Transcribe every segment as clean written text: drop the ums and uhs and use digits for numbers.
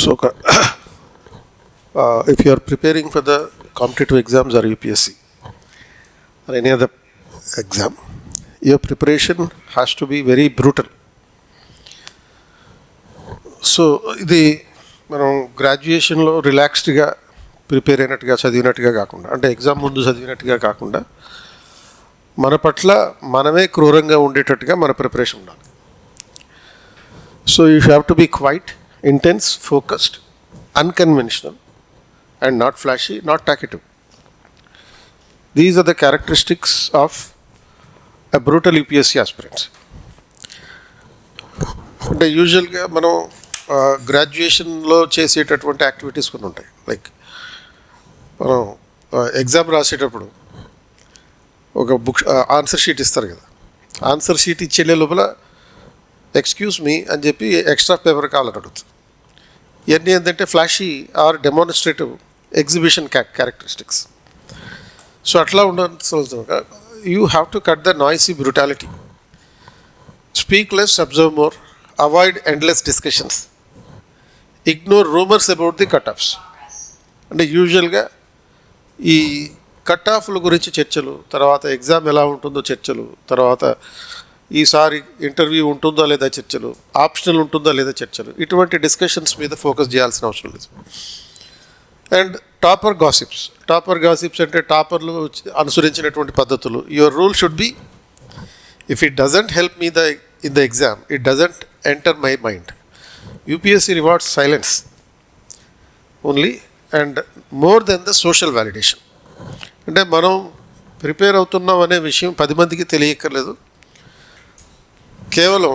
So, if you are preparing for the competitive exams or UPSC or any other exam, your preparation has to be very brutal. So ఇది మనం గ్రాడ్యుయేషన్లో రిలాక్స్డ్గా prepare అయినట్టుగా చదివినట్టుగా కాకుండా, అంటే exam ముందు చదివినట్టుగా కాకుండా, మన పట్ల మనమే క్రూరంగా ఉండేటట్టుగా మన ప్రిపరేషన్ ఉండాలి. So you have to be quite intense, focused, unconventional and not flashy, not talkative. These are the characteristics of a brutal UPSC aspirants. అంటే యూజువల్గా మనం గ్రాడ్యుయేషన్లో చేసేటటువంటి యాక్టివిటీస్ కొన్ని ఉంటాయి. లైక్ మనం ఎగ్జామ్ రాసేటప్పుడు ఒక బుక్ ఆన్సర్ షీట్ ఇస్తారు కదా, ఆన్సర్ షీట్ ఇచ్చే లోపల ఎక్స్క్యూజ్ మీ అని చెప్పి ఎక్స్ట్రా పేపర్ కావాలని అడుగుతుంది. ఇవన్నీ ఏంటంటే flashy or demonstrative exhibition characteristics. So అట్లా ఉండాల్సిన you have to cut the noisy brutality, speak less, observe more, avoid endless discussions, ignore rumours about the cutoffs. అంటే యూజువల్గా ఈ కట్ ఆఫ్ల గురించి చర్చలు, తర్వాత ఎగ్జామ్ ఎలా ఉంటుందో చర్చలు, తర్వాత ఈసారి ఇంటర్వ్యూ ఉంటుందా లేదా చర్చలు, ఆప్షనల్ ఉంటుందా లేదా చర్చలు, ఇటువంటి డిస్కషన్స్ మీద ఫోకస్ చేయాల్సిన అవసరం లేదు. అండ్ టాపర్ గాసిప్స్ అంటే టాపర్లు అనుసరించినటువంటి పద్ధతులు. Your rule should be, if it doesn't help me in the exam, it doesn't enter my mind. UPSC rewards silence only and more than the social validation. అంటే మనం prepare అవుతున్నాం అనే విషయం 10 మందికి తెలియక్కర్లేదు, కేవలం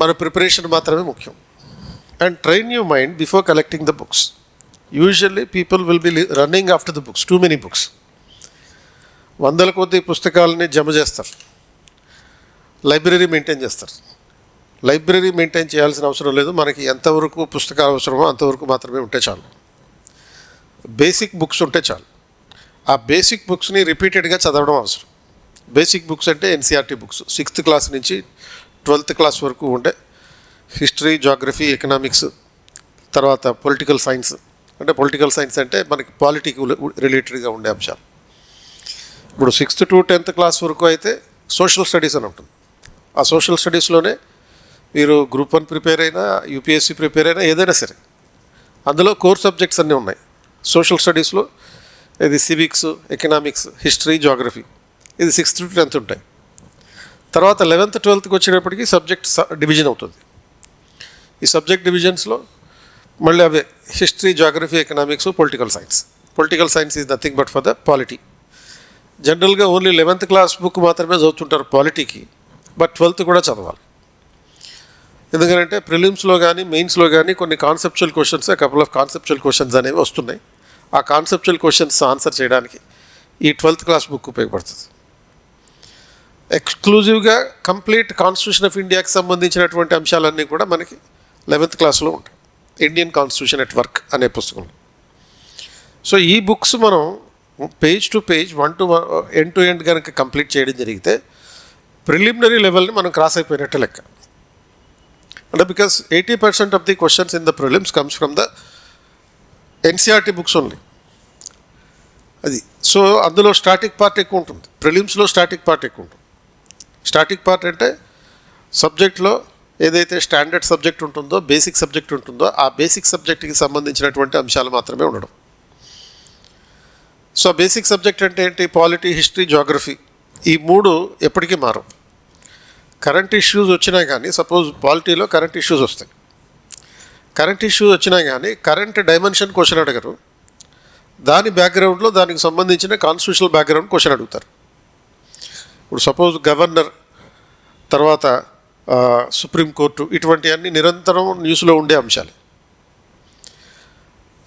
మన ప్రిపరేషన్ మాత్రమే ముఖ్యం. And train your mind before collecting the books. Usually people will be running after the books, too many books. వందల కొద్ది పుస్తకాలని జమ చేస్తారు, లైబ్రరీ మెయింటైన్ చేస్తారు. లైబ్రరీ మెయింటైన్ చేయాల్సిన అవసరం లేదు, మనకి ఎంతవరకు పుస్తకాలు అవసరమో అంతవరకు మాత్రమే ఉంటే చాలు. బేసిక్ బుక్స్ ఉంటే చాలు. ఆ బేసిక్ బుక్స్ని రిపీటెడ్గా చదవడం అవసరం. బేసిక్ బుక్స్ అంటే ఎన్సీఆర్టీ బుక్స్, 6th క్లాస్ నుంచి 12th క్లాస్ వరకు ఉండే హిస్టరీ, జాగ్రఫీ, ఎకనామిక్స్, తర్వాత పొలిటికల్ సైన్స్. అంటే పొలిటికల్ సైన్స్ అంటే మనకి పాలిటిక్ రిలేటెడ్గా ఉండే అంశాలు. ఇప్పుడు 6th to 10th క్లాస్ వరకు అయితే సోషల్ స్టడీస్ అని ఉంటుంది. ఆ సోషల్ స్టడీస్లోనే మీరు గ్రూప్ 1 ప్రిపేర్ అయినా, యూపీఎస్సీ ప్రిపేర్ అయినా, ఏదైనా సరే అందులో కోర్ సబ్జెక్ట్స్ అన్నీ ఉన్నాయి. సోషల్ స్టడీస్లో ఇది సివిక్స్, ఎకనామిక్స్, హిస్టరీ, జాగ్రఫీ, ఇది 6th to 10th ఉంటాయి. తర్వాత 11th, 12th వచ్చేటప్పటికి సబ్జెక్ట్ డివిజన్ అవుతుంది. ఈ సబ్జెక్ట్ డివిజన్స్లో మళ్ళీ అవే history, geography, economics, political science. Political science is nothing but for the polity. జనరల్గా ఓన్లీ 11th క్లాస్ బుక్ మాత్రమే చదువుతుంటారు పాలిటీకి, బట్ 12th కూడా చదవాలి. ఎందుకంటే ప్రిలిమ్స్లో కానీ మెయిన్స్లో కానీ కొన్ని conceptual questions, couple of conceptual questions అనేవి వస్తున్నాయి. ఆ కాన్సెప్చువల్ క్వశ్చన్స్ ఆన్సర్ చేయడానికి ఈ 12th క్లాస్ బుక్ ఉపయోగపడుతుంది. ఎక్స్క్లూజివ్గా కంప్లీట్ కాన్స్టిట్యూషన్ ఆఫ్ ఇండియాకి సంబంధించినటువంటి అంశాలన్నీ కూడా మనకి 11th క్లాస్లో ఉంటాయి. ఇండియన్ కాన్స్టిట్యూషన్ ఎట్ వర్క్ అనే పుస్తకంలో. సో ఈ బుక్స్ మనం page to page, end to end కనుక కంప్లీట్ చేయడం జరిగితే ప్రిలిమినరీ లెవెల్ని మనం క్రాస్ అయిపోయినట్టే లెక్క. అంటే because 80% of the questions in the prelims comes from the NCERT books only. అది సో అందులో స్టాటిక్ పార్ట్ ఎక్కువ ఉంటుంది. ప్రిలిమ్స్లో స్టాటిక్ పార్ట్ ఎక్కువ ఉంటుంది. స్టాటిక్ పార్ట్ అంటే సబ్జెక్ట్లో ఏదైతే స్టాండర్డ్ సబ్జెక్ట్ ఉంటుందో, బేసిక్ సబ్జెక్ట్ ఉంటుందో, ఆ బేసిక్ సబ్జెక్ట్కి సంబంధించినటువంటి అంశాలు మాత్రమే ఉండడం. సో బేసిక్ సబ్జెక్ట్ అంటే ఏంటి? Polity, history, geography. ఈ 3 ఎప్పటికీ మారవు. కరెంట్ ఇష్యూస్ వచ్చినా కానీ, సపోజ్ పాలిటీలో కరెంట్ ఇష్యూస్ వస్తాయి. కరెంట్ ఇష్యూస్ వచ్చినా కానీ కరెంట్ డైమెన్షన్ క్వశ్చన్ అడగరు. దాని బ్యాక్గ్రౌండ్లో దానికి సంబంధించిన కాన్స్టిట్యూషనల్ బ్యాక్గ్రౌండ్ క్వశ్చన్ అడుగుతారు. ఇప్పుడు సపోజ్ గవర్నర్, తర్వాత సుప్రీంకోర్టు, ఇటువంటివన్నీ నిరంతరం న్యూస్లో ఉండే అంశాలు.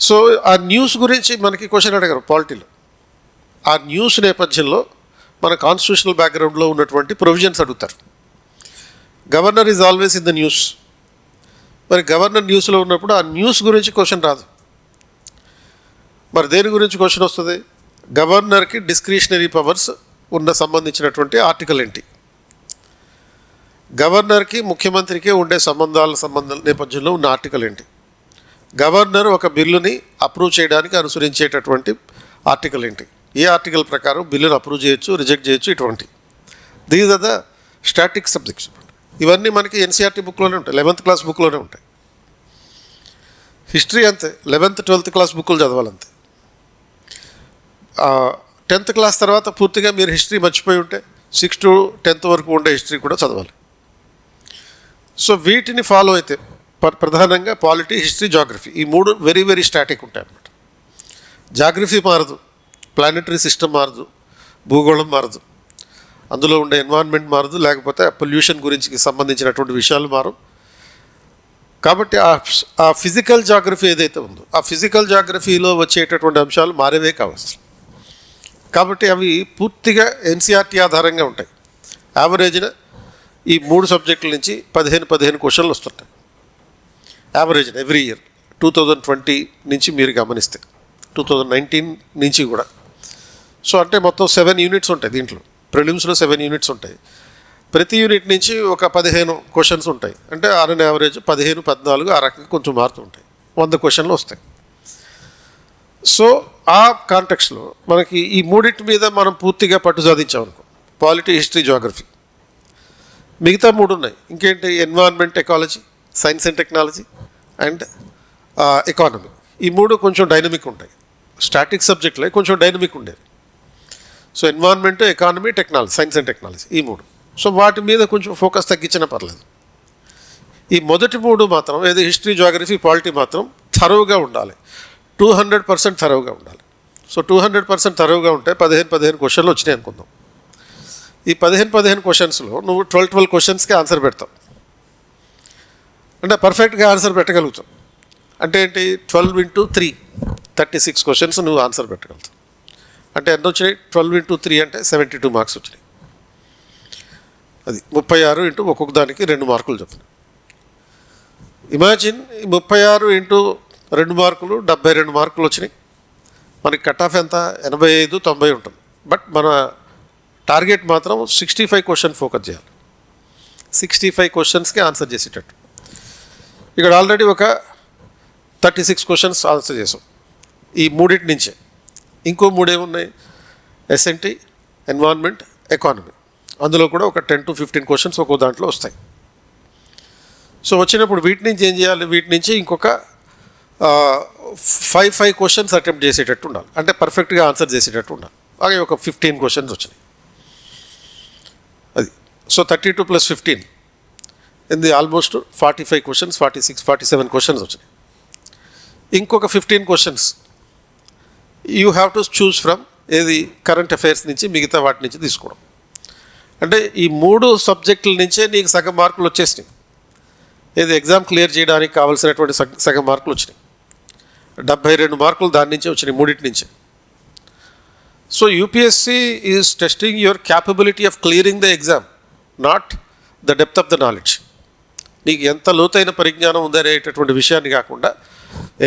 సో ఆ న్యూస్ గురించి మనకి క్వశ్చన్ అడగరు పాలిటీలో. ఆ న్యూస్ నేపథ్యంలో మన కాన్స్టిట్యూషనల్ బ్యాక్గ్రౌండ్లో ఉన్నటువంటి ప్రొవిజన్స్ అడుగుతారు. Governor is always in the news. మరి గవర్నర్ న్యూస్లో ఉన్నప్పుడు ఆ న్యూస్ గురించి క్వశ్చన్ రాదు. మరి దేని గురించి క్వశ్చన్ వస్తుంది? గవర్నర్కి డిస్క్రిషనరీ పవర్స్ ఉన్న సంబంధించినటువంటి ఆర్టికల్ ఏంటి, గవర్నర్కి ముఖ్యమంత్రికి ఉండే సంబంధాల నేపథ్యంలో ఉన్న ఆర్టికల్ ఏంటి, గవర్నర్ ఒక బిల్లుని అప్రూవ్ చేయడానికి అనుసరించేటటువంటి ఆర్టికల్ ఏంటి, ఏ ఆర్టికల్ ప్రకారం బిల్లును అప్రూవ్ చేయొచ్చు, రిజెక్ట్ చేయొచ్చు, ఇటువంటి these are the static subjects. ఇవన్నీ మనకి ఎన్సీఆర్టీ బుక్లోనే ఉంటాయి, 11th క్లాస్ బుక్లోనే ఉంటాయి. హిస్టరీ అంతే, 11th 12th క్లాస్ బుక్కులు చదవాలంతే. 10th క్లాస్ తర్వాత పూర్తిగా మీరు హిస్టరీ మర్చిపోయి ఉంటే 6 to 10th వరకు ఉండే హిస్టరీ కూడా చదవాలి. సో వీటిని ఫాలో అయితే ప్రధానంగా పాలిటీ, హిస్టరీ, జాగ్రఫీ ఈ మూడు వెరీ వెరీ స్టాటిక్ ఉంటాయి అన్నమాట. జాగ్రఫీ మారదు, ప్లానెటరీ సిస్టమ్ మారదు, భూగోళం మారదు, అందులో ఉండే ఎన్వైరన్మెంట్ మారదు, లేకపోతే పొల్యూషన్ గురించి సంబంధించినటువంటి విషయాలు మారు. కాబట్టి ఆ ఫిజికల్ జాగ్రఫీ ఏదైతే ఉందో ఆ ఫిజికల్ జాగ్రఫీలో వచ్చేటటువంటి అంశాలు మారేవే కావచ్చు. కాబట్టి అవి పూర్తిగా ఎన్సీఆర్టీ ఆధారంగా ఉంటాయి. యావరేజ్న ఈ 3 సబ్జెక్టుల నుంచి 15 క్వశ్చన్లు వస్తుంటాయి యావరేజ్న ఎవ్రీ ఇయర్. 2020 నుంచి మీరు గమనిస్తే 2019 నుంచి కూడా. సో అంటే మొత్తం 7 యూనిట్స్ ఉంటాయి దీంట్లో. ప్రిలిమ్స్లో 7 యూనిట్స్ ఉంటాయి. ప్రతి యూనిట్ నుంచి ఒక 15 క్వశ్చన్స్ ఉంటాయి. అంటే ఆన్ యావరేజ్ 15, 14 ఆ రకంగా కొంచెం మారుతూ ఉంటాయి. 100 క్వశ్చన్లు వస్తాయి. సో ఆ కాంటెక్స్లో మనకి ఈ మూడింటి మీద మనం పూర్తిగా పట్టు సాధించామనుకో, పాలిటీ, హిస్టరీ, జాగ్రఫీ. మిగతా 3 ఉన్నాయి. ఇంకేంటి, environment, ecology, science and technology and economy. ఈ 3 కొంచెం డైనమిక్ ఉంటాయి. స్టాటిక్ సబ్జెక్టులే కొంచెం డైనమిక్ ఉండేది. So environment, economy, technology, science and technology ఈ 3. సో వాటి మీద కొంచెం ఫోకస్ తగ్గించినా పర్లేదు. ఈ మొదటి 3 మాత్రం, ఏది హిస్టరీ, జాగ్రఫీ, పాలిటీ మాత్రం థరోగా ఉండాలి. 200% థరోగా ఉండాలి. సో 200% థరోగా ఉంటే 15 క్వశ్చన్లు వచ్చినాయి అనుకుందాం. ఈ 15 క్వశ్చన్స్లో నువ్వు 12 క్వశ్చన్స్కి ఆన్సర్ పెడతావు. అంటే పర్ఫెక్ట్గా ఆన్సర్ పెట్టగలుగుతావు. అంటే ఏంటి, 12 into 3 36 క్వశ్చన్స్ నువ్వు ఆన్సర్ పెట్టగలుగుతావు. అంటే ఎంత వచ్చినాయి, 12 into 3 అంటే 72 మార్క్స్ వచ్చినాయి. అది 36 ఇంటూ ఒక్కొక్క దానికి 2 మార్కులు చెప్తాను. ఇమాజిన్ 36 ఇంటూ 2 మార్కులు 72 మార్కులు వచ్చినాయి. మనకి కట్ ఆఫ్ ఎంత, 85, 90 ఉంటుంది. బట్ మన టార్గెట్ మాత్రం 65 క్వశ్చన్ ఫోకస్ చేయాలి. 65 క్వశ్చన్స్కి ఆన్సర్ చేసేటట్టు. ఇక్కడ ఆల్రెడీ ఒక 36 క్వశ్చన్స్ ఆన్సర్ చేసాం ఈ మూడింటి నుంచే. ఇంకో 3 ఏమున్నాయి, ఎస్ఎన్టీ, ఎన్వైరన్మెంట్, ఎకానమీ. అందులో కూడా ఒక 10 to 15 క్వశ్చన్స్ ఒక్కో దాంట్లో వస్తాయి. సో వచ్చినప్పుడు వీటి నుంచి ఏం చేయాలి, వీటి నుంచి ఇంకొక 5 క్వశ్చన్స్ అటెంప్ట్ చేసేటట్టు ఉండాలి. అంటే పర్ఫెక్ట్గా ఆన్సర్ చేసేటట్టు ఉండాలి. అలాగే ఒక 15 క్వశ్చన్స్ వచ్చినాయి. అది సో 32 + 15 ఇది ఆల్మోస్ట్ 45 క్వశ్చన్స్, 46, 47 క్వశ్చన్స్ వచ్చినాయి. ఇంకొక 15 questions you have to choose from ఏది, కరెంట్ అఫైర్స్ నుంచి, మిగతా వాటి నుంచి తీసుకోవడం. అంటే ఈ 3 సబ్జెక్టుల నుంచే నీకు సగం మార్కులు వచ్చేసినాయి. ఏది, ఎగ్జామ్ క్లియర్ చేయడానికి కావాల్సినటువంటి సగం మార్కులు వచ్చినాయి. 72 మార్కులు దాని నుంచే వచ్చినాయి, మూడింటి నుంచే. So UPSC is testing your capability of clearing the exam, not the depth of the knowledge. నీకు ఎంత లోతైన పరిజ్ఞానం ఉందనేటటువంటి విషయాన్ని కాకుండా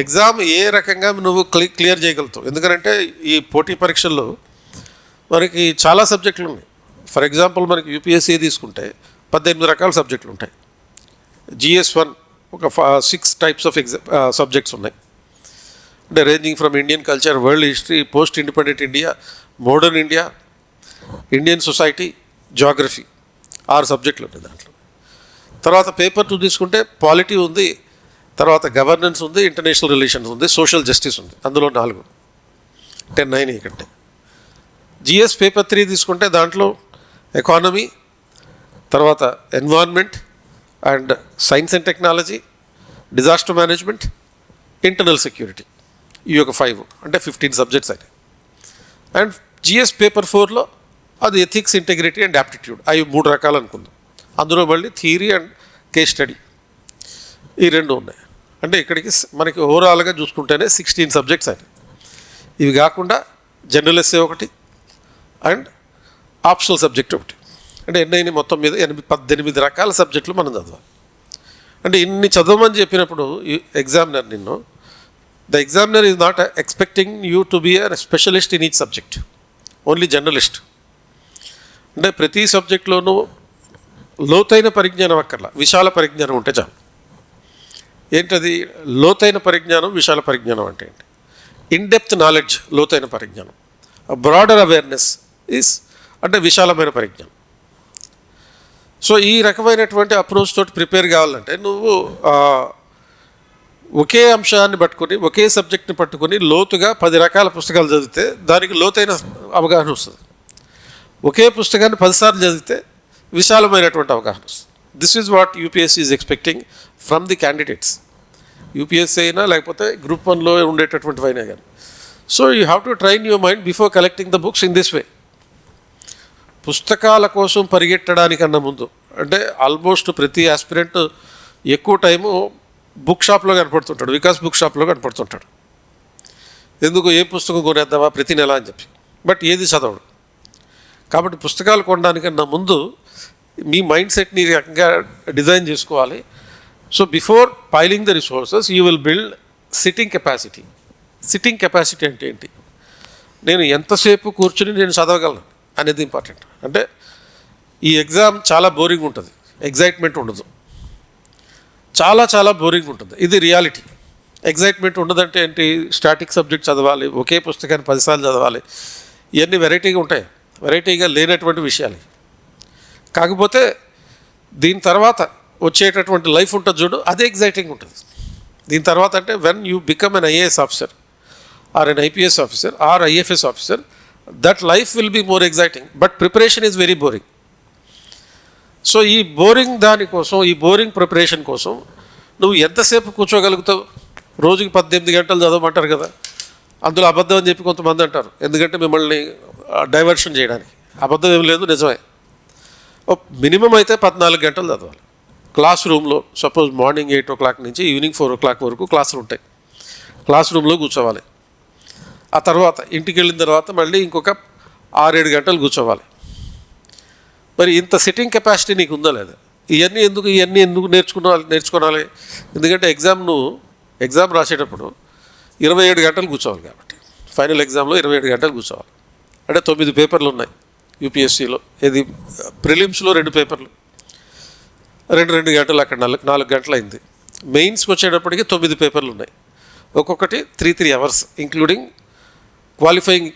ఎగ్జామ్ ఏ రకంగా నువ్వు క్లియర్ చేయగలుగుతావు. ఎందుకంటే ఈ పోటీ పరీక్షల్లో మనకి చాలా సబ్జెక్టులు ఉన్నాయి. ఫర్ ఎగ్జాంపుల్ మనకి యూపీఎస్సీ తీసుకుంటే 18 రకాల సబ్జెక్టులు ఉంటాయి. GS1 ఒక 6 టైప్స్ ఆఫ్ సబ్జెక్ట్స్ ఉన్నాయి. అంటే ranging from Indian culture, world history, post independent India, modern India, Indian society, geography 6 సబ్జెక్టులు ఉన్నాయి దాంట్లో. తర్వాత పేపర్ 2 తీసుకుంటే పాలిటీ ఉంది, తర్వాత గవర్నెన్స్ ఉంది, ఇంటర్నేషనల్ రిలేషన్స్ ఉంది, సోషల్ జస్టిస్ ఉంది. అందులో 4 10 9 కంటే. GS పేపర్ 3 తీసుకుంటే దాంట్లో ఎకానమీ, తర్వాత environment and science and technology, disaster management, internal security. ఈ యొక్క 5 అంటే 15 సబ్జెక్ట్స్ అయినాయి. అండ్ GS పేపర్ 4లో అది ఎథిక్స్, ఇంటెగ్రిటీ అండ్ యాప్టిట్యూడ్, అవి 3 రకాలు అనుకుందాం. అందులో మళ్ళీ థియరీ అండ్ కేస్ స్టడీ ఈ 2 ఉన్నాయి. అంటే ఇక్కడికి మనకి ఓవరాల్గా చూసుకుంటేనే 16 సబ్జెక్ట్స్ అయినాయి. ఇవి కాకుండా జనరల్ ఎస్సే ఒకటి అండ్ ఆప్షనల్ సబ్జెక్ట్ ఒకటి. అంటే ఎన్నైనా మొత్తం మీద 18 రకాల సబ్జెక్టులు మనం చదవాలి. అంటే ఇన్ని చదవమని చెప్పినప్పుడు ఎగ్జామినర్ నిన్ను, the examiner is not expecting you to be a specialist in each subject, only journalist. అంటే ప్రతి సబ్జెక్టులోనూ లోతైన పరిజ్ఞానం అక్కర్లా, విశాల పరిజ్ఞానం ఉంటే చాలు. ఏంటది? లోతైన పరిజ్ఞానం, విశాల పరిజ్ఞానం అంటే ఏంటి? ఇన్డెప్త్ నాలెడ్జ్, లోతైన పరిజ్ఞానం. బ్రాడర్ అవేర్నెస్ ఈస్ అంటే విశాలమైన పరిజ్ఞానం. సో ఈ రకమైనటువంటి అప్రోచ్ తోటి ప్రిపేర్ కావాలంటే నువ్వు ఒకే అంశాన్ని పట్టుకొని, ఒకే సబ్జెక్ట్ని పట్టుకొని లోతుగా 10 రకాల పుస్తకాలు చదివితే దానికి లోతైన అవగాహన వస్తుంది. ఒకే పుస్తకాన్ని 10 సార్లు చదివితే విశాలమైనటువంటి అవగాహన వస్తుంది. This is what UPSC is expecting from the candidates. UPSC అయినా లేకపోతే గ్రూప్ 1లో ఉండేటటువంటివైనా కానీ. So you have to train your mind before collecting the books in this way. పుస్తకాల కోసం పరిగెట్టడానికన్నా ముందు, అంటే ఆల్మోస్ట్ ప్రతి ఆస్పిరెంట్ ఎక్కువ టైము బుక్ షాప్లో కనపడుతుంటాడు, వికాస్ బుక్ షాప్లో కనపడుతుంటాడు. ఎందుకు, ఏ పుస్తకం కొనేద్దామా ప్రతి నెల అని చెప్పి. బట్ ఏది చదవడు. కాబట్టి పుస్తకాలు కొనడానికన్నా ముందు మీ మైండ్ సెట్ని రకంగా డిజైన్ చేసుకోవాలి. So before piling the resources you will build sitting capacity. Sitting capacity అంటే ఏంటి? నేను ఎంతసేపు కూర్చుని నేను చదవగలను అనేది ఇంపార్టెంట్. అంటే ఈ ఎగ్జామ్ చాలా బోరింగ్ ఉంటుంది, ఎగ్జైట్మెంట్ ఉండదు. చాలా బోరింగ్ ఉంటుంది, ఇది రియాలిటీ. ఎగ్జైట్మెంట్ ఉండదంటే ఏంటి? స్టాటిక్ సబ్జెక్ట్ చదవాలి, ఒకే పుస్తకాన్ని 10 సార్లు చదవాలి, ఇవన్నీ వెరైటీగా ఉంటాయి, వెరైటీగా లేనటువంటి విషయాలు. కాకపోతే దీని తర్వాత వచ్చేటటువంటి లైఫ్ ఉంటుంది చూడు, అదే ఎగ్జైటింగ్ ఉంటుంది. దీని తర్వాత అంటే when you become an IAS officer or an IPS officer or IFS officer, that life will be more exciting, but preparation is very boring. So ఈ బోరింగ్ దానికోసం, ఈ బోరింగ్ ప్రిపరేషన్ కోసం నువ్వు ఎంతసేపు కూర్చోగలుగుతావు? రోజుకి 18 గంటలు చదవమంటారు కదా, అందులో అబద్ధం అని చెప్పి కొంతమంది అంటారు, ఎందుకంటే మిమ్మల్ని డైవర్షన్ చేయడానికి. అబద్ధం ఏం లేదు, నిజమే. మినిమం అయితే 14 గంటలు చదవాలి. క్లాస్ రూమ్లో సపోజ్ మార్నింగ్ 8 o'clock నుంచి ఈవినింగ్ 4 o'clock వరకు క్లాసులు ఉంటాయి, క్లాస్ రూమ్లో కూర్చోవాలి. ఆ తర్వాత ఇంటికి వెళ్ళిన తర్వాత మళ్ళీ ఇంకొక 6-7 గంటలు కూర్చోవాలి. మరి ఇంత సిట్టింగ్ కెపాసిటీ నీకు ఉందా లేదా? ఇవన్నీ ఎందుకు నేర్చుకోవాలి? ఎందుకంటే ఎగ్జామ్ రాసేటప్పుడు 27 గంటలు కూర్చోవాలి. కాబట్టి ఫైనల్ ఎగ్జామ్లో 27 గంటలు కూర్చోవాలి. అంటే 9 పేపర్లు ఉన్నాయి యూపీఎస్సీలో. ఇది ప్రిలిమ్స్లో 2 పేపర్లు, 2 గంటలు, అక్కడ 4 గంటలు అయింది. మెయిన్స్కి వచ్చేటప్పటికి 9 పేపర్లు ఉన్నాయి, ఒక్కొక్కటి 3 hours ఇంక్లూడింగ్ క్వాలిఫైయింగ్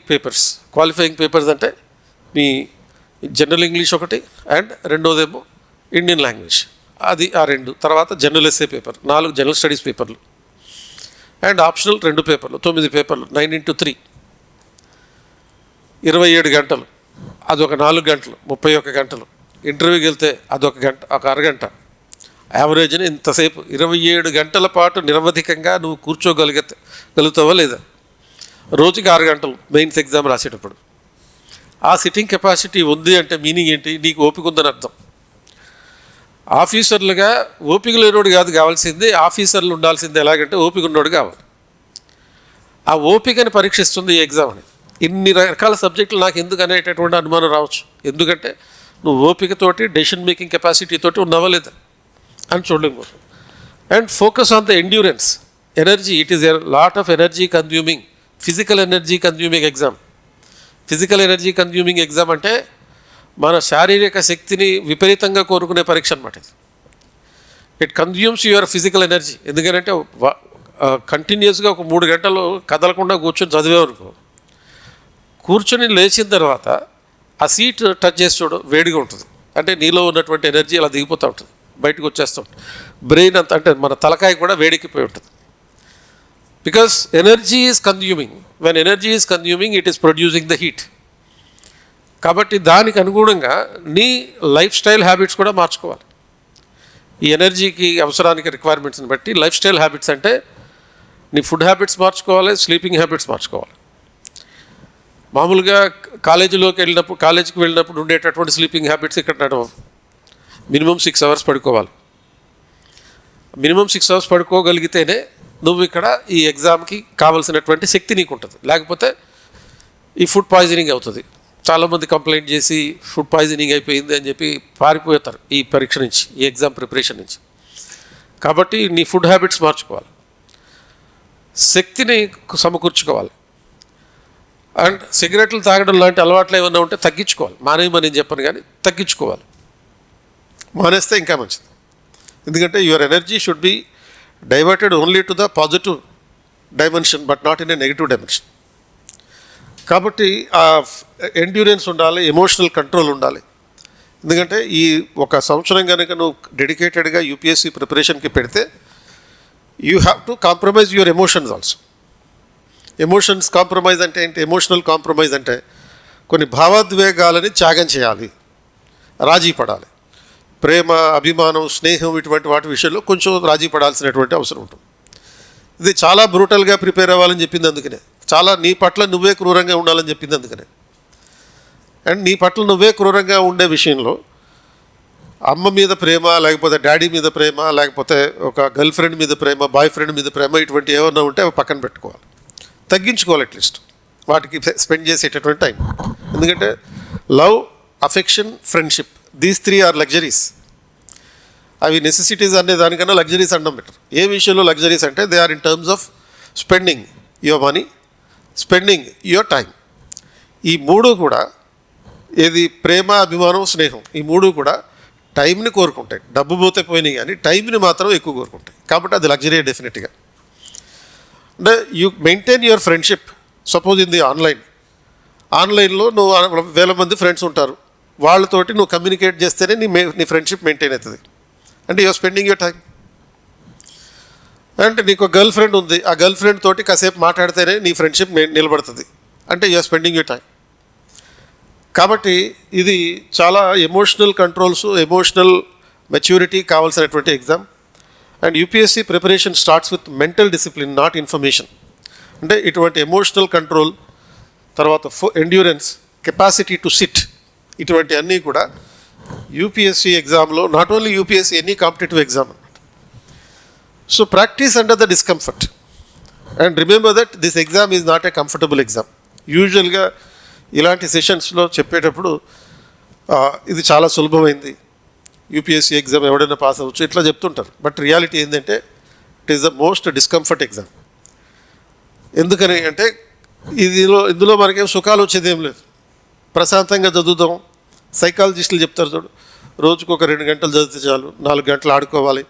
పేపర్స్ అంటే మీ జనరల్ ఇంగ్లీష్ ఒకటి అండ్ రెండోదేమో ఇండియన్ లాంగ్వేజ్, అది ఆ 2. తర్వాత general essay paper 4 general studies పేపర్లు అండ్ ఆప్షనల్ 2 పేపర్లు, 9 పేపర్లు, 9 into 3 27 గంటలు. అదొక 4 గంటలు, 31 గంటలు. ఇంటర్వ్యూకి వెళ్తే అదొక గంట, ఒక అరగంట. యావరేజ్ని ఇంతసేపు 27 గంటల పాటు నిరవధికంగా నువ్వు కూర్చోగలుగుతావా లేదా? రోజుకి 6 గంటలు మెయిన్స్ ఎగ్జామ్ రాసేటప్పుడు. ఆ సిట్టింగ్ కెపాసిటీ ఉంది అంటే మీనింగ్ ఏంటి? నీకు ఓపిక ఉందని అర్థం. ఆఫీసర్లుగా ఓపిక లేనోడు కాదు కావాల్సింది, ఆఫీసర్లు ఉండాల్సింది ఎలాగంటే ఓపిక ఉన్నోడు కావాలి. ఆ ఓపికని పరీక్షిస్తుంది ఈ ఎగ్జామ్ అని. ఇన్ని రకాల సబ్జెక్టులు నాకు ఎందుకు అనేటటువంటి అనుమానం రావచ్చు. ఎందుకంటే నువ్వు ఓపికతోటి డెసిషన్ మేకింగ్ కెపాసిటీ తోటి ఉన్నావా లేదా అని చూడలేం కోసం. And focus on the endurance, energy. It is a lot of energy consuming, physical energy consuming exam. Physical energy consuming exam అంటే మన శారీరక శక్తిని విపరీతంగా కోరుకునే పరీక్ష అనమాట ఇది. It consumes your physical energy. ఎందుకంటే కంటిన్యూస్గా ఒక 3 గంటలు కదలకుండా కూర్చొని చదివేవనుకో, కూర్చొని లేచిన తర్వాత ఆ సీట్ టచ్ చేసి చూడు, వేడిగా ఉంటుంది. అంటే నీలో ఉన్నటువంటి ఎనర్జీ అలా దిగిపోతూ ఉంటుంది, బయటకు వచ్చేస్తూ ఉంటుంది. బ్రెయిన్ అంతా, అంటే మన తలకాయ కూడా వేడెక్కిపోయి ఉంటుంది. Because energy is consuming. When energy is consuming, it is producing the heat. కాబట్టి దానికి అనుగుణంగా నీ లైఫ్ స్టైల్ హ్యాబిట్స్ కూడా మార్చుకోవాలి. ఈ ఎనర్జీకి అవసరానికి రిక్వైర్మెంట్స్ని బట్టి లైఫ్ స్టైల్ హ్యాబిట్స్ అంటే నీ ఫుడ్ హ్యాబిట్స్ మార్చుకోవాలి, స్లీపింగ్ హ్యాబిట్స్ మార్చుకోవాలి. మామూలుగా కాలేజీకి వెళ్ళినప్పుడు ఉండేటటువంటి స్లీపింగ్ హ్యాబిట్స్ ఇక్కడ నడవవు. మినిమం 6 hours పడుకోవాలి. మినిమం 6 hours పడుకోగలిగితేనే నువ్వు ఇక్కడ ఈ ఎగ్జామ్కి కావాల్సినటువంటి శక్తి నీకు ఉంటుంది. లేకపోతే ఈ ఫుడ్ పాయిజనింగ్ అవుతుంది. చాలామంది కంప్లైంట్ చేసి ఫుడ్ పాయిజనింగ్ అయిపోయింది అని చెప్పి పారిపోతారు ఈ పరీక్ష నుంచి, ఈ ఎగ్జామ్ ప్రిపరేషన్ నుంచి. కాబట్టి నీ ఫుడ్ హ్యాబిట్స్ మార్చుకోవాలి, శక్తిని సమకూర్చుకోవాలి. అండ్ సిగరెట్లు తాగడం లాంటి అలవాట్లు ఏమైనా ఉంటే తగ్గించుకోవాలి. మానేయమని నేను చెప్పను, కానీ తగ్గించుకోవాలి. మానేస్తే ఇంకా మంచిది. ఎందుకంటే your energy should be diverted only to the positive dimension but not in a negative dimension. కాబట్టి ఆ ఎండ్యూరెన్స్ ఉండాలి, ఎమోషనల్ కంట్రోల్ ఉండాలి. ఎందుకంటే ఈ ఒక సంవత్సరం కనుక నువ్వు డెడికేటెడ్గా యూపీఎస్సీ ప్రిపరేషన్కి పెడితే you have to compromise your emotions also. Emotions compromise అంటే ఏంటి? ఎమోషనల్ కాంప్రమైజ్ అంటే కొన్ని భావోద్వేగాలని త్యాగం చేయాలి, రాజీ పడాలి. ప్రేమ, అభిమానం, స్నేహం ఇటువంటి వాటి విషయంలో కొంచెం రాజీ పడాల్సినటువంటి అవసరం ఉంటుంది. ఇది చాలా బ్రూటల్గా ప్రిపేర్ అవ్వాలని చెప్పింది అందుకనే, చాలా నీ పట్ల నువ్వే క్రూరంగా ఉండాలని చెప్పింది అందుకనే. అండ్ నీ పట్ల నువ్వే క్రూరంగా ఉండే విషయంలో అమ్మ మీద ప్రేమ, లేకపోతే డాడీ మీద ప్రేమ, లేకపోతే ఒక గర్ల్ ఫ్రెండ్ మీద ప్రేమ, బాయ్ ఫ్రెండ్ మీద ప్రేమ, ఇటువంటి ఏమన్నా ఉంటే అవి పక్కన పెట్టుకోవాలి, తగ్గించుకోవాలి అట్లీస్ట్ వాటికి స్పెండ్ చేసేటటువంటి టైం. ఎందుకంటే love, affection, friendship, these 3 are luxuries. అవి నెసెసిటీస్ అనే దానికన్నా లగ్జరీస్ అనడం బెటర్. ఏ విషయంలో లగ్జరీస్ అంటే they are in terms of spending your money, spending your time. ఈ మూడు కూడా, ఏది ప్రేమ, అభిమానం, స్నేహం, ఈ మూడు కూడా టైంని కోరుకుంటాయి. డబ్బు పోతే పోయినాయి కానీ టైంని మాత్రం ఎక్కువ కోరుకుంటాయి. కాబట్టి అది లగ్జరీ డెఫినెట్గా. అంటే you maintain your friendship. Suppose in the ఆన్లైన్లో నువ్వు 1000 మంది ఫ్రెండ్స్ ఉంటారు, వాళ్ళతోటి నువ్వు కమ్యూనికేట్ చేస్తేనే నీ ఫ్రెండ్షిప్ మెయింటైన్ అవుతుంది. అంటే యూఆర్ స్పెండింగ్ యువర్ టైం. అంటే నీకు గర్ల్ ఫ్రెండ్ ఉంది, ఆ గర్ల్ ఫ్రెండ్ తోటి కాసేపు మాట్లాడితేనే నీ ఫ్రెండ్షిప్ నిలబడుతుంది. అంటే యూఆర్ స్పెండింగ్ యువర్ టైం. కాబట్టి ఇది చాలా ఎమోషనల్ కంట్రోల్స్, ఎమోషనల్ మెచ్యూరిటీ కావాల్సినటువంటి exam. And UPSC preparation starts with mental discipline, not information. అంటే ఇటువంటి ఎమోషనల్ కంట్రోల్, తర్వాత ఎండ్యూరెన్స్, కెపాసిటీ టు సిట్, ఇటువంటి అన్నీ కూడా యూపీఎస్సీ ఎగ్జామ్లో, not only UPSC, any competitive exam అన్నమాట. So practice under the discomfort and remember that this exam is not a comfortable exam. యూజువల్గా ఇలాంటి సెషన్స్లో చెప్పేటప్పుడు ఇది చాలా సులభమైంది, యూపీఎస్సీ ఎగ్జామ్ ఎవడైనా పాస్ అవ్వచ్చు, ఇట్లా చెప్తుంటారు. బట్ రియాలిటీ ఏంటంటే it is the most discomfort exam. ఎందుకని అంటే ఇందులో మనకేం సుఖాలు వచ్చేది ఏం లేదు. ప్రశాంతంగా చదువుదాం. సైకాలజిస్టులు చెప్తారు చూడు, రోజుకు ఒక 2 గంటలు చదివితే చాలు, 4 గంటలు ఆడుకోవాలి,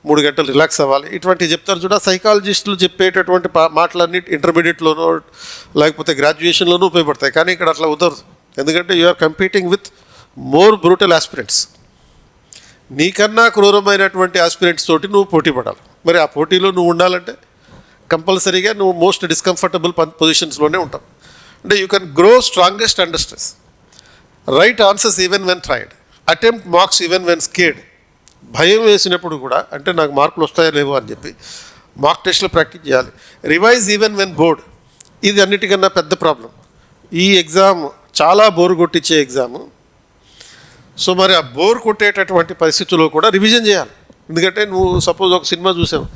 3 గంటలు రిలాక్స్ అవ్వాలి, ఇటువంటి చెప్తారు చూడ. సైకాలజిస్టులు చెప్పేటటువంటి మాటలన్నీ ఇంటర్మీడియట్లోనో లేకపోతే గ్రాడ్యుయేషన్లోనూ ఉపయోగపడతాయి. కానీ ఇక్కడ అట్లా కుదరదు. ఎందుకంటే you are competing with more brutal aspirants. నీకన్నా క్రూరమైనటువంటి ఆస్పిరెంట్స్ తోటి నువ్వు పోటీ పడాలి. మరి ఆ పోటీలో నువ్వు ఉండాలంటే కంపల్సరీగా నువ్వు మోస్ట్ డిస్కంఫర్టబుల్ పొజిషన్స్లోనే ఉంటావు. అంటే you can grow strongest under stress. Right answers even when tried, attempt marks even when scared. భయం వేసినప్పుడు కూడా, అంటే నాకు మార్కులు వస్తాయో లేవో అని చెప్పి మార్క్ టెస్ట్లో ప్రాక్టీస్ చేయాలి. Revise even when board. ఇది అన్నిటికన్నా పెద్ద ప్రాబ్లం. ఈ ఎగ్జామ్ చాలా బోర్ కొట్టించే ఎగ్జాము. సో మరి ఆ బోర్ కొట్టేటటువంటి పరిస్థితుల్లో కూడా రివిజన్ చేయాలి. ఎందుకంటే నువ్వు సపోజ్ ఒక సినిమా చూసావు,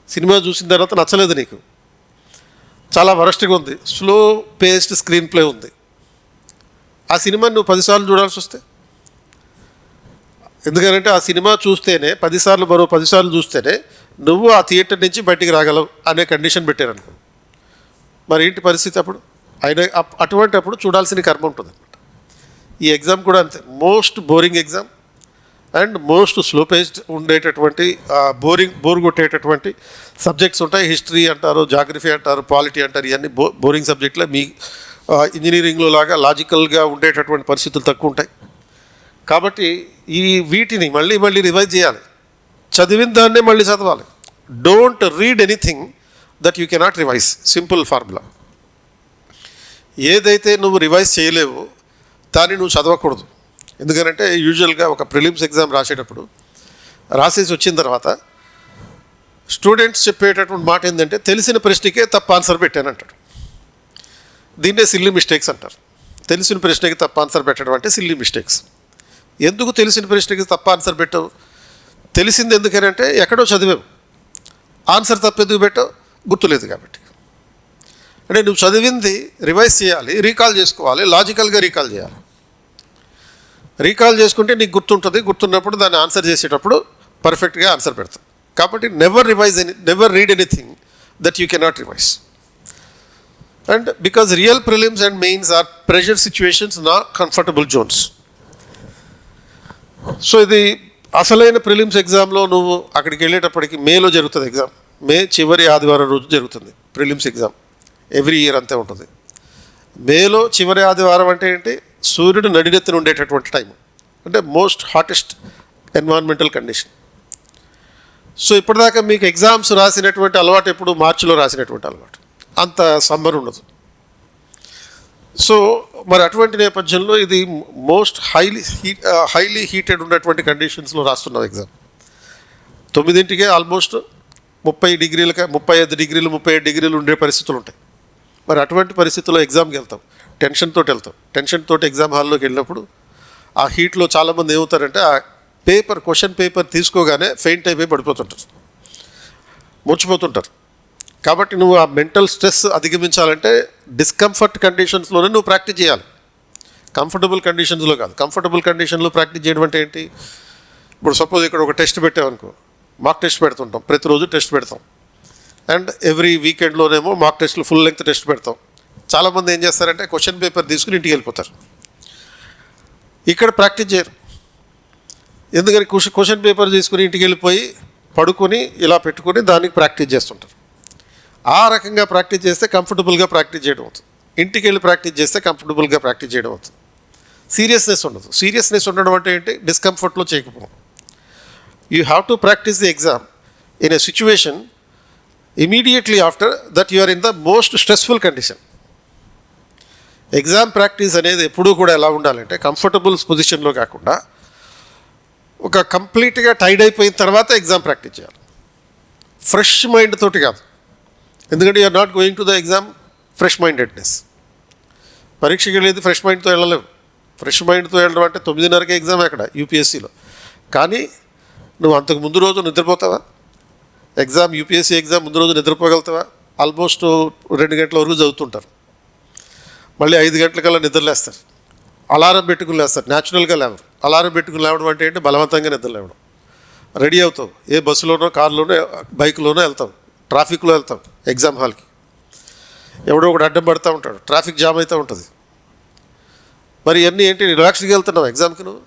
సినిమా చూసిన తర్వాత నచ్చలేదు, నీకు చాలా వరస్ట్గా ఉంది, స్లో పేస్డ్ స్క్రీన్ ప్లే ఉంది, ఆ సినిమాని నువ్వు 10 సార్లు చూడాల్సి వస్తే, ఎందుకంటే ఆ సినిమా చూస్తేనే 10 సార్లు, మరో 10 సార్లు చూస్తేనే నువ్వు ఆ థియేటర్ నుంచి బయటికి రాగలవు అనే కండిషన్ పెట్టారనుకో, మరి ఏంటి పరిస్థితి అప్పుడు? అటువంటి అప్పుడు చూడాల్సిన కర్మ ఉంటుంది అనమాట. ఈ ఎగ్జామ్ కూడా అంతే, most boring exam and most slow paced ఉండేటటువంటి బోర్ కొట్టేటటువంటి సబ్జెక్ట్స్ ఉంటాయి. హిస్టరీ అంటారు, జాగ్రఫీ అంటారు, పాలిటీ అంటారు, ఇవన్నీ బోరింగ్ సబ్జెక్టులే. మీ ఇంజనీరింగ్లో లాగా లాజికల్గా ఉండేటటువంటి పరిస్థితులు తక్కువ ఉంటాయి. కాబట్టి వీటిని మళ్ళీ మళ్ళీ రివైజ్ చేయాలి. చదివిన దాన్నే మళ్ళీ చదవాలి. Don't read anything that you cannot revise. Simple formula. ఏదైతే నువ్వు రివైజ్ చేయలేవో దాన్ని నువ్వు చదవకూడదు. ఎందుకంటే యూజువల్గా ఒక ప్రిలిమ్స్ ఎగ్జామ్ రాసేటప్పుడు రాసేసి వచ్చిన తర్వాత స్టూడెంట్స్ చెప్పేటటువంటి మాట ఏంటంటే తెలిసిన ప్రశ్నకే తప్ప ఆన్సర్ పెట్టానంటాడు. దీన్నే సిల్లీ మిస్టేక్స్ అంటారు. తెలిసిన ప్రశ్నకి తప్ప ఆన్సర్ పెట్టడం అంటే సిల్లీ మిస్టేక్స్. ఎందుకు తెలిసిన ప్రశ్నకి తప్ప ఆన్సర్ పెట్టావు? తెలిసింది ఎందుకనంటే ఎక్కడో చదివావు, ఆన్సర్ తప్పెందుకు పెట్టావు? గుర్తులేదు కాబట్టి. అంటే నువ్వు చదివింది రివైజ్ చేయాలి, రీకాల్ చేసుకోవాలి, లాజికల్గా రీకాల్ చేయాలి. రీకాల్ చేసుకుంటే నీకు గుర్తుంటుంది. గుర్తున్నప్పుడు దాన్ని ఆన్సర్ చేసేటప్పుడు పర్ఫెక్ట్గా ఆన్సర్ పెడతావు. కాబట్టి never read anything that you cannot revise. And because real prelims and mains are pressure situations, not comfortable zones. So ఇది అసలైన ప్రిలిమ్స్ ఎగ్జామ్లో నువ్వు అక్కడికి వెళ్ళేటప్పటికి మేలో జరుగుతుంది ఎగ్జామ్. మే చివరి ఆదివారం రోజు జరుగుతుంది ప్రిలిమ్స్ ఎగ్జామ్. ఎవ్రీ ఇయర్ అంతే ఉంటుంది. మేలో చివరి ఆదివారం అంటే ఏంటి? సూర్యుడు నడినెత్తున ఉండేటటువంటి టైం, అంటే most hottest environmental condition. So ఇప్పటిదాకా మీకు ఎగ్జామ్స్ రాసినటువంటి అలవాటు ఎప్పుడు మార్చిలో రాసినటువంటి అలవాటు, అంత సమ్మర్ ఉండదు. సో మరి అటువంటి నేపథ్యంలో ఇది మోస్ట్ హైలీ హీటెడ్ ఉన్నటువంటి కండిషన్స్లో రాస్తున్నాం ఎగ్జామ్. 9ంటికే ఆల్మోస్ట్ 30 డిగ్రీలకి 35 డిగ్రీలు 37 డిగ్రీలు ఉండే పరిస్థితులు ఉంటాయి. మరి అటువంటి పరిస్థితుల్లో ఎగ్జామ్కి వెళ్తాం, టెన్షన్ తోటి ఎగ్జామ్ హాల్లోకి వెళ్ళినప్పుడు ఆ హీట్లో చాలామంది ఏమవుతారంటే ఆ క్వశ్చన్ పేపర్ తీసుకోగానే ఫెయింట్ అయిపోయి పడిపోతుంటారు, మూర్చిపోతుంటారు. కాబట్టి నువ్వు ఆ మెంటల్ స్ట్రెస్ అధిగమించాలంటే డిస్కంఫర్ట్ కండిషన్స్లోనే నువ్వు ప్రాక్టీస్ చేయాలి, కంఫర్టబుల్ కండిషన్స్లో కాదు. కంఫర్టబుల్ కండిషన్లో ప్రాక్టీస్ చేయడం అంటే ఏంటి? ఇప్పుడు సపోజ్ ఇక్కడ ఒక టెస్ట్ పెట్టామనుకో, మాక్ టెస్ట్ పెడుతుంటాం, ప్రతిరోజు టెస్ట్ పెడతాం. అండ్ ఎవ్రీ వీకెండ్లోనేమో మాక్ టెస్ట్లు ఫుల్ లెంగ్త్ టెస్ట్ పెడతాం. చాలామంది ఏం చేస్తారంటే క్వశ్చన్ పేపర్ తీసుకుని ఇంటికి వెళ్ళిపోతారు, ఇక్కడ ప్రాక్టీస్ చేయరు. ఎందుకని? క్వశ్చన్ పేపర్ తీసుకుని ఇంటికి వెళ్ళిపోయి పడుకొని ఇలా పెట్టుకొని దానికి ప్రాక్టీస్ చేస్తుంటారు. ఆ రకంగా ప్రాక్టీస్ చేస్తే కంఫర్టబుల్గా ప్రాక్టీస్ చేయడం అవుతుంది. ఇంటికి వెళ్ళి ప్రాక్టీస్ చేస్తే కంఫర్టబుల్గా ప్రాక్టీస్ చేయడం అవుతుంది. సీరియస్నెస్ ఉండదు. సీరియస్నెస్ ఉండడం అంటే ఏంటి? డిస్కంఫర్ట్లో చేయకపోవడం. You have to practise the exam in a situation immediately after that you are in the most stressful condition. Exam practice అనేది ఎప్పుడూ కూడా ఎలా ఉండాలంటే కంఫర్టబుల్ పొజిషన్లో కాకుండా ఒక కంప్లీట్గా టైడ్ అయిపోయిన తర్వాత ఎగ్జామ్ ప్రాక్టీస్ చేయాలి, ఫ్రెష్ మైండ్ తోటి కాదు. ఎందుకంటే you are not going to the exam fresh mindedness. పరీక్షకి వెళ్ళేది ఫ్రెష్ మైండ్తో వెళ్ళలేవు. ఫ్రెష్ మైండ్తో వెళ్ళడం అంటే 9:30కే ఎగ్జామ్ అక్కడ యూపీఎస్సీలో. కానీ నువ్వు అంతకు ముందు రోజు నిద్రపోతావా? యూపీఎస్సీ ఎగ్జామ్ ముందు రోజు నిద్రపోగలుగుతావా? ఆల్మోస్ట్ 2 గంటల వరకు చదువుతుంటారు, మళ్ళీ 5 గంటలకల్లా నిద్రలేస్తారు, అలారం పెట్టుకుని లేస్తారు. న్యాచురల్గా లేవరు. అలారం పెట్టుకుని లేవడం అంటే ఏంటి? బలవంతంగా నిద్ర లేవడం. రెడీ అవుతావు, ఏ బస్సులోనో కారులోనో బైక్లోనో వెళ్తావు, ట్రాఫిక్లో వెళ్తాం ఎగ్జామ్ హాల్కి, ఎవడో ఒకటి అడ్డం పడుతూ ఉంటాడు, ట్రాఫిక్ జామ్ అవుతూ ఉంటుంది. మరి ఇవన్నీ ఏంటి? రిలాక్స్గా వెళ్తున్నావు ఎగ్జామ్కి, నువ్వు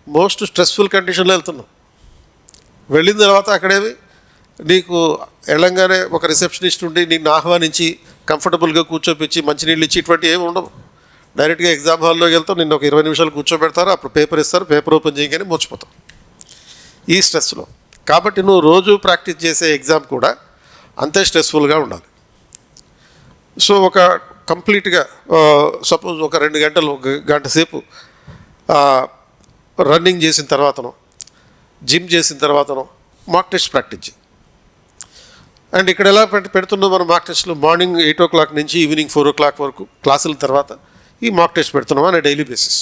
మోస్ట్ స్ట్రెస్ఫుల్ కండిషన్లో వెళ్తున్నావు. వెళ్ళిన తర్వాత అక్కడేమి నీకు వెళ్ళంగానే ఒక రిసెప్షనిస్ట్ ఉండి నిన్ను ఆహ్వానించి కంఫర్టబుల్గా కూర్చోపించి మంచినీళ్ళు ఇచ్చి ఇటువంటి ఏమి ఉండవు. డైరెక్ట్గా ఎగ్జామ్ హాల్లోకి వెళ్తావు, నిన్ను ఒక 20 నిమిషాలు కూర్చోబెడతారు, అప్పుడు పేపర్ ఇస్తారు, పేపర్ ఓపెన్ చేయగానే మర్చిపోతావు ఈ స్ట్రెస్లో. కాబట్టి నువ్వు రోజు ప్రాక్టీస్ చేసే ఎగ్జామ్ కూడా అంతే స్ట్రెస్ఫుల్గా ఉండాలి. సో ఒక కంప్లీట్గా సపోజ్ ఒక 2 గంటలు 1 గంట సేపు రన్నింగ్ చేసిన తర్వాతనో జిమ్ చేసిన తర్వాతనో మాక్ టెస్ట్ ప్రాక్టీస్ చేయి. అండ్ ఇక్కడ ఎలా పెడుతున్నాం మనం మాక్ టెస్ట్లు? మార్నింగ్ 8 o'clock నుంచి ఈవినింగ్ 4 o'clock వరకు క్లాసుల తర్వాత ఈ మాక్ టెస్ట్ పెడుతున్నాం అనే డైలీ బేసిస్.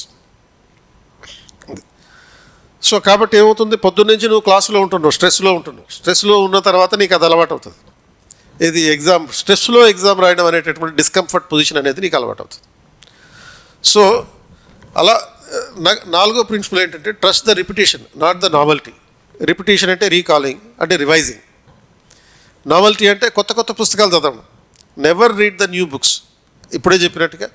సో కాబట్టి ఏమవుతుంది? పొద్దున్నుంచి నువ్వు క్లాసులో ఉంటున్నావు, స్ట్రెస్లో ఉన్న తర్వాత నీకు అది అలవాటు అవుతుంది. ఇది ఎగ్జామ్ స్ట్రెస్లో ఎగ్జామ్ రాయడం అనేటటువంటి డిస్కంఫర్ట్ పొజిషన్ అనేది నీకు అలవాటు అవుతుంది. సో అలా 4వ ప్రిన్సిపల్ ఏంటంటే trust the repetition, not the novelty. Repetition అంటే రీకాలింగ్, అంటే రివైజింగ్. నావెల్టీ అంటే కొత్త పుస్తకాలు చదవడం. Never read the new books. ఇప్పుడే చెప్పినట్టుగా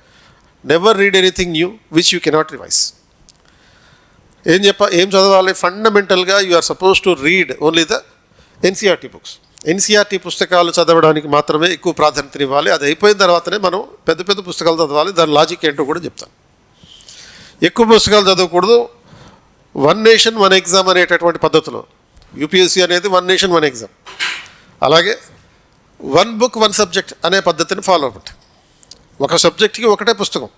never read anything new which you cannot revise. ఏం చదవాలి? ఫండమెంటల్గా you are suppose to read only the NCERT books. NCERT పుస్తకాలు చదవడానికి మాత్రమే ఎక్కువ ప్రాధాన్యత ఇవ్వాలి. అది అయిపోయిన తర్వాతనే మనం పెద్ద పుస్తకాలు చదవాలి. దాని లాజిక్ ఏంటో కూడా చెప్తాను. ఎక్కువ పుస్తకాలు చదవకూడదు. 1 నేషన్ 1 ఎగ్జామ్ అనేటటువంటి పద్ధతిలో యూపీఎస్సీ అనేది 1 నేషన్ 1 ఎగ్జామ్, అలాగే 1 book 1 subject అనే పద్ధతిని ఫాలో అవ్వండి. ఒక సబ్జెక్ట్కి ఒకటే పుస్తకం.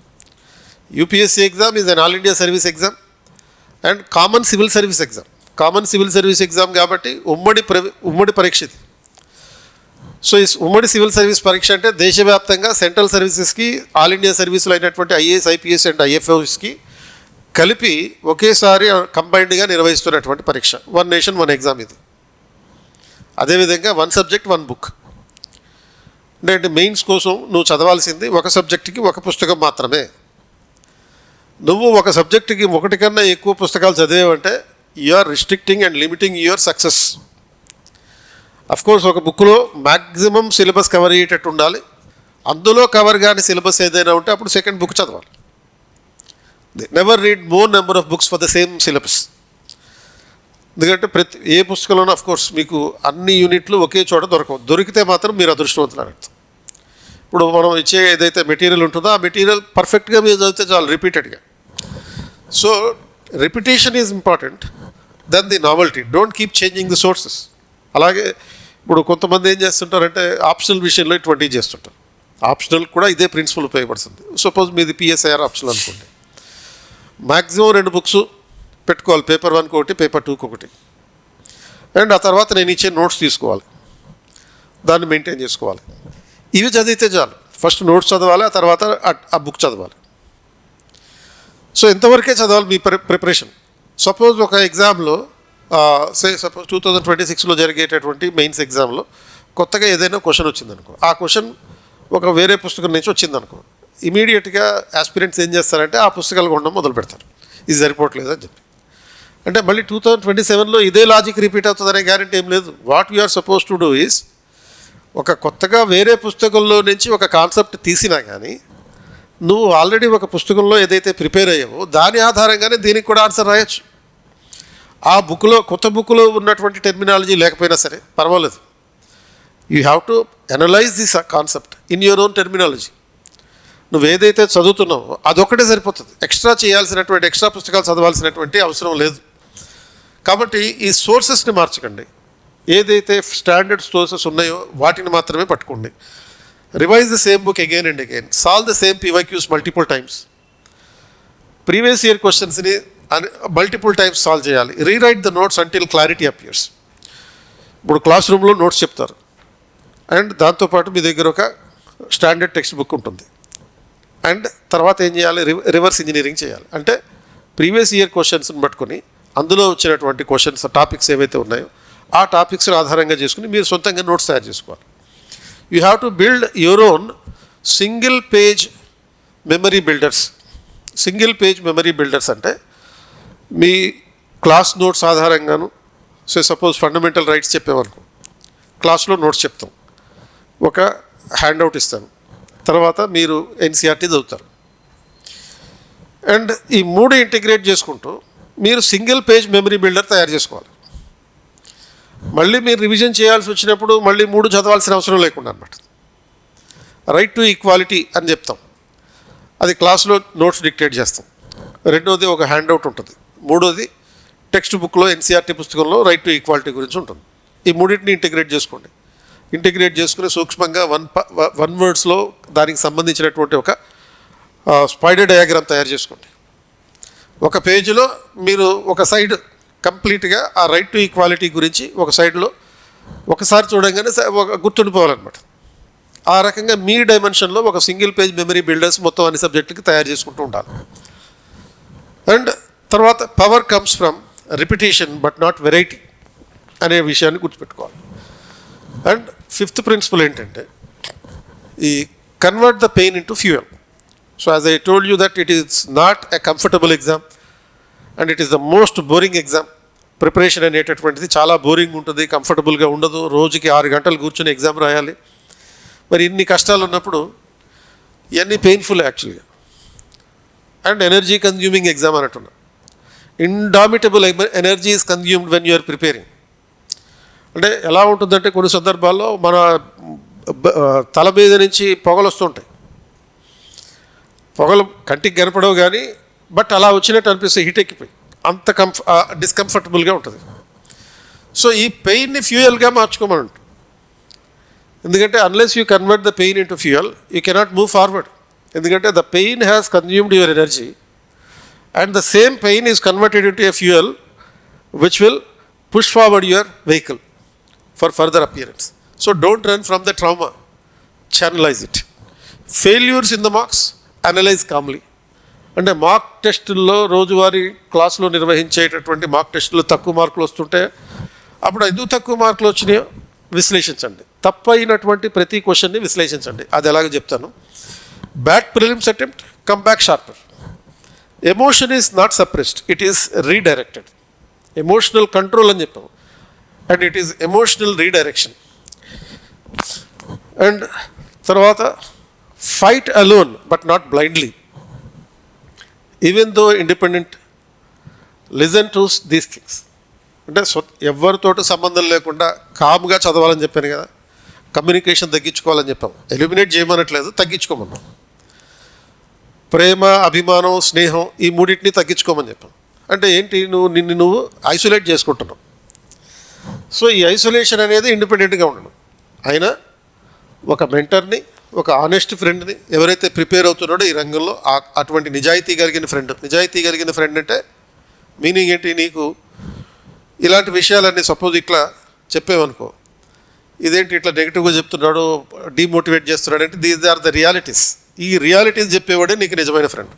UPSC exam is an all India service exam and common civil service exam కాబట్టి ఉమ్మడి పరీక్ష ఇది. సో ఈ ఉమ్మడి సివిల్ సర్వీస్ పరీక్ష అంటే దేశవ్యాప్తంగా సెంట్రల్ సర్వీసెస్కి, ఆల్ ఇండియా సర్వీసులు అయినటువంటి ఐఏఎస్, ఐపీఎస్ అండ్ ఐఎఫ్ఓస్కి కలిపి ఒకేసారి కంబైన్డ్గా నిర్వహిస్తున్నటువంటి పరీక్ష 1 నేషన్ 1 ఎగ్జామ్ ఇది. అదేవిధంగా 1 subject 1 book. అంటే మెయిన్స్ కోసం నువ్వు చదవాల్సింది ఒక సబ్జెక్టుకి ఒక పుస్తకం మాత్రమే. నువ్వు ఒక సబ్జెక్టుకి 1 కన్నా ఎక్కువ పుస్తకాలు చదివేవంటే you are restricting and limiting your success. Of course ఒక బుక్లో మ్యాక్సిమం సిలబస్ కవర్ అయ్యేటట్టు ఉండాలి. అందులో కవర్ కాని సిలబస్ ఏదైనా ఉంటే అప్పుడు 2nd book చదవాలి. Never read more number of books for the same syllabus. ఎందుకంటే ఏ పుస్తకంలోనూ ఆఫ్ కోర్స్ మీకు అన్ని యూనిట్లు ఒకే చోట దొరకవు. దొరికితే మాత్రం మీరు అదృష్టవంతులు అని అర్థం. ఇప్పుడు మనం ఇచ్చే ఏదైతే మెటీరియల్ ఉంటుందో ఆ మెటీరియల్ పర్ఫెక్ట్గా మీరు చదివితే చాలు రిపీటెడ్గా. So repetition is important then the novelty. Don't keep changing the sources. అలాగే ఇప్పుడు కొంతమంది ఏం చేస్తుంటారంటే ఆప్షనల్ విషయంలో ఇటువంటివి చేస్తుంటారు. ఆప్షనల్ కూడా ఇదే ప్రిన్సిపల్ ఉపయోగపడుతుంది. సపోజ్ మీది పిఎస్ఐఆర్ ఆప్షనల్ అనుకోండి, మ్యాక్సిమం 2 బుక్స్ పెట్టుకోవాలి, పేపర్ 1 ఒకటి, పేపర్ 2 ఒకటి. అండ్ ఆ తర్వాత నేను ఇచ్చే నోట్స్ తీసుకోవాలి, దాన్ని మెయింటైన్ చేసుకోవాలి. ఇవి చదివితే చాలు. ఫస్ట్ నోట్స్ చదవాలి, ఆ తర్వాత ఆ బుక్ చదవాలి. సో ఎంతవరకే చదవాలి మీ ప్రిపరేషన్. సపోజ్ ఒక ఎగ్జామ్లో సపోజ్ 2026లో జరిగేటటువంటి మెయిన్స్ ఎగ్జామ్లో కొత్తగా ఏదైనా క్వశ్చన్ వచ్చిందనుకో, ఆ క్వశ్చన్ ఒక వేరే పుస్తకం నుంచి వచ్చిందనుకో, ఇమీడియట్గా ఆస్పిరెంట్స్ ఏం చేస్తారంటే ఆ పుస్తకాలు కొనడం మొదలు పెడతారు, ఇది సరిపోవట్లేదు అని చెప్పి. అంటే మళ్ళీ 2027లో ఇదే లాజిక్ రిపీట్ అవుతుందనే గ్యారెంటీ ఏం లేదు. What you are suppose to do is, ఒక కొత్తగా వేరే పుస్తకంలో నుంచి ఒక కాన్సెప్ట్ తీసినా కానీ నువ్వు ఆల్రెడీ ఒక పుస్తకంలో ఏదైతే ప్రిపేర్ అయ్యావో దాని ఆధారంగానే దీనికి కూడా ఆన్సర్ రాయొచ్చు. ఆ బుక్లో కొత్త బుక్లో ఉన్నటువంటి టెర్మినాలజీ లేకపోయినా సరే పర్వాలేదు. You have to analyse this concept in your own terminology. నువ్వు ఏదైతే చదువుతున్నావో అదొక్కటే సరిపోతుంది. ఎక్స్ట్రా పుస్తకాలు చదవాల్సినటువంటి అవసరం లేదు. కాబట్టి ఈ సోర్సెస్ని మార్చకండి. ఏదైతే స్టాండర్డ్ సోర్సెస్ ఉన్నాయో వాటిని మాత్రమే పట్టుకోండి. Revise the same book again and again. Solve the same PYQs multiple times. Previous year క్వశ్చన్స్ని మల్టిపుల్ టైమ్స్ సాల్వ్ చేయాలి. Rewrite the notes until clarity appears. ఇప్పుడు క్లాస్ రూమ్లో నోట్స్ చెప్తారు అండ్ దాంతోపాటు మీ దగ్గర ఒక స్టాండర్డ్ టెక్స్ట్ బుక్ ఉంటుంది. అండ్ తర్వాత ఏం చేయాలి, రివర్స్ ఇంజనీరింగ్ చేయాలి. అంటే ప్రీవియస్ ఇయర్ క్వశ్చన్స్ని పట్టుకొని అందులో వచ్చినటువంటి క్వశ్చన్స్ టాపిక్స్ ఏవైతే ఉన్నాయో ఆ టాపిక్స్ని ఆధారంగా చేసుకుని మీరు సొంతంగా నోట్స్ తయారు చేసుకోవాలి. You have to build your own single page memory builders. Single page memory builders అంటే మీ క్లాస్ నోట్స్ ఆధారంగాను, సపోజ్ ఫండమెంటల్ రైట్స్ చెప్పామనుకో, క్లాస్లో నోట్స్ చెప్తాం, ఒక హ్యాండ్అవుట్ ఇస్తాను, తర్వాత మీరు NCERT చదువుతారు. అండ్ ఈ 3 ఇంటిగ్రేట్ చేసుకుంటూ మీరు సింగిల్ పేజ్ మెమరీ బిల్డర్ తయారు చేసుకోవాలి. మళ్ళీ మీరు రివిజన్ చేయాల్సి వచ్చినప్పుడు మళ్ళీ 3 చదవాల్సిన అవసరం లేకుండా అనమాట. రైట్ టు ఈక్వాలిటీ అని చెప్తాం, అది క్లాస్లో నోట్స్ డిక్టేట్ చేస్తాం. రెండోది ఒక హ్యాండ్అవుట్ ఉంటుంది. మూడోది టెక్స్ట్ బుక్లో NCERT పుస్తకంలో రైట్ టు ఈక్వాలిటీ గురించి ఉంటుంది. ఈ 3టిని ఇంటిగ్రేట్ చేసుకోండి. ఇంటిగ్రేట్ చేసుకుని సూక్ష్మంగా వన్ వర్డ్స్లో దానికి సంబంధించినటువంటి ఒక స్పైడర్ డయాగ్రామ్ తయారు చేసుకోండి. ఒక పేజీలో మీరు ఒక సైడ్ కంప్లీట్గా ఆ రైట్ టు ఈక్వాలిటీ గురించి ఒక సైడ్లో ఒకసారి చూడంగానే గుర్తుండిపోవాలన్నమాట. ఆ రకంగా మీ డైమెన్షన్లో ఒక సింగిల్ పేజ్ మెమరీ బిల్డర్స్ మొత్తం అన్ని సబ్జెక్టులకి తయారు చేసుకుంటూ ఉండాలి. అండ్ తర్వాత power comes from repetition but not variety అనే విషయాన్ని గుర్తుపెట్టుకోవాలి. అండ్ 5th ప్రిన్సిపల్ ఏంటంటే ఈ convert the pain into fuel. So as I told you that it is not a comfortable exam and it is the most boring exam. Preparation అనేటటువంటిది చాలా boring ఉంటుంది, కంఫర్టబుల్గా ఉండదు. రోజుకి 6 గంటలు కూర్చొని ఎగ్జామ్ రాయాలి. మరి ఇన్ని కష్టాలు ఉన్నప్పుడు ఇవన్నీ పెయిన్ఫుల్ యాక్చువల్గా. అండ్ ఎనర్జీ కన్జ్యూమింగ్ ఎగ్జామ్ అన్నట్టున్నా. Indomitable energy is consumed when you are preparing. అంటే ఎలా ఉంటుందంటే కొన్ని సందర్భాల్లో మన తల మీద నుంచి పొగలు వస్తుంటాయి. పొగలు కంటికి కనపడవు కానీ బట్ అలా వచ్చినట్టు అనిపిస్తే హీట్ ఎక్కిపోయి అంత డిస్కంఫర్టబుల్గా ఉంటుంది. సో ఈ పెయిన్ని ఫ్యూయల్గా మార్చుకోమని ఉంటుంది. ఎందుకంటే unless you convert the pain into fuel you cannot move forward. ఎందుకంటే the pain has consumed your energy and the same pain is converted into a fuel which will push forward your vehicle for further appearance. So don't run from the trauma, channelize it. Failures in the marks analyze calmly. అంటే mark టెస్టుల్లో రోజువారీ క్లాసులో నిర్వహించేటటువంటి mark టెస్టులు తక్కువ మార్కులు వస్తుంటే అప్పుడు ఎందుకు తక్కువ మార్కులు వచ్చినాయో విశ్లేషించండి. తప్పైనటువంటి ప్రతి క్వశ్చన్ని విశ్లేషించండి. అది ఎలాగో చెప్తాను. Bad prelims attempt, come back sharper. Emotion is not suppressed, it is redirected. Emotional control అని చెప్పాము and it is emotional redirection. And తర్వాత fight alone but not blindly. Even though independent, listen to these things. అంటే ఎవరితోటి సంబంధం లేకుండా కామ్గా చదవాలని చెప్పాను కదా, కమ్యూనికేషన్ తగ్గించుకోవాలని చెప్పాము. ఎలిమినేట్ చేయమనట్లేదు, తగ్గించుకోమన్నాం. ప్రేమ, అభిమానం, స్నేహం ఈ మూడింటిని తగ్గించుకోమని చెప్పాం. అంటే ఏంటి, నువ్వు ఐసోలేట్ చేసుకుంటున్నావు. సో ఈ ఐసోలేషన్ అనేది ఇండిపెండెంట్గా ఉండడం. అయినా ఒక మెంటర్ని, ఒక ఆనెస్ట్ ఫ్రెండ్ని ఎవరైతే ప్రిపేర్ అవుతున్నాడో ఈ రంగంలో, అటువంటి నిజాయితీ కలిగిన ఫ్రెండ్ అంటే మీనింగ్ ఏంటి, నీకు ఇలాంటి విషయాలన్నీ సపోజ్ ఇట్లా చెప్పేవనుకో, ఇదేంటి ఇట్లా నెగిటివ్గా చెప్తున్నాడు, డీమోటివేట్ చేస్తున్నాడు అంటే దీస్ ఆర్ ద రియాలిటీస్. ఈ రియాలిటీస్ చెప్పేవాడే నీకు నిజమైన ఫ్రెండ్.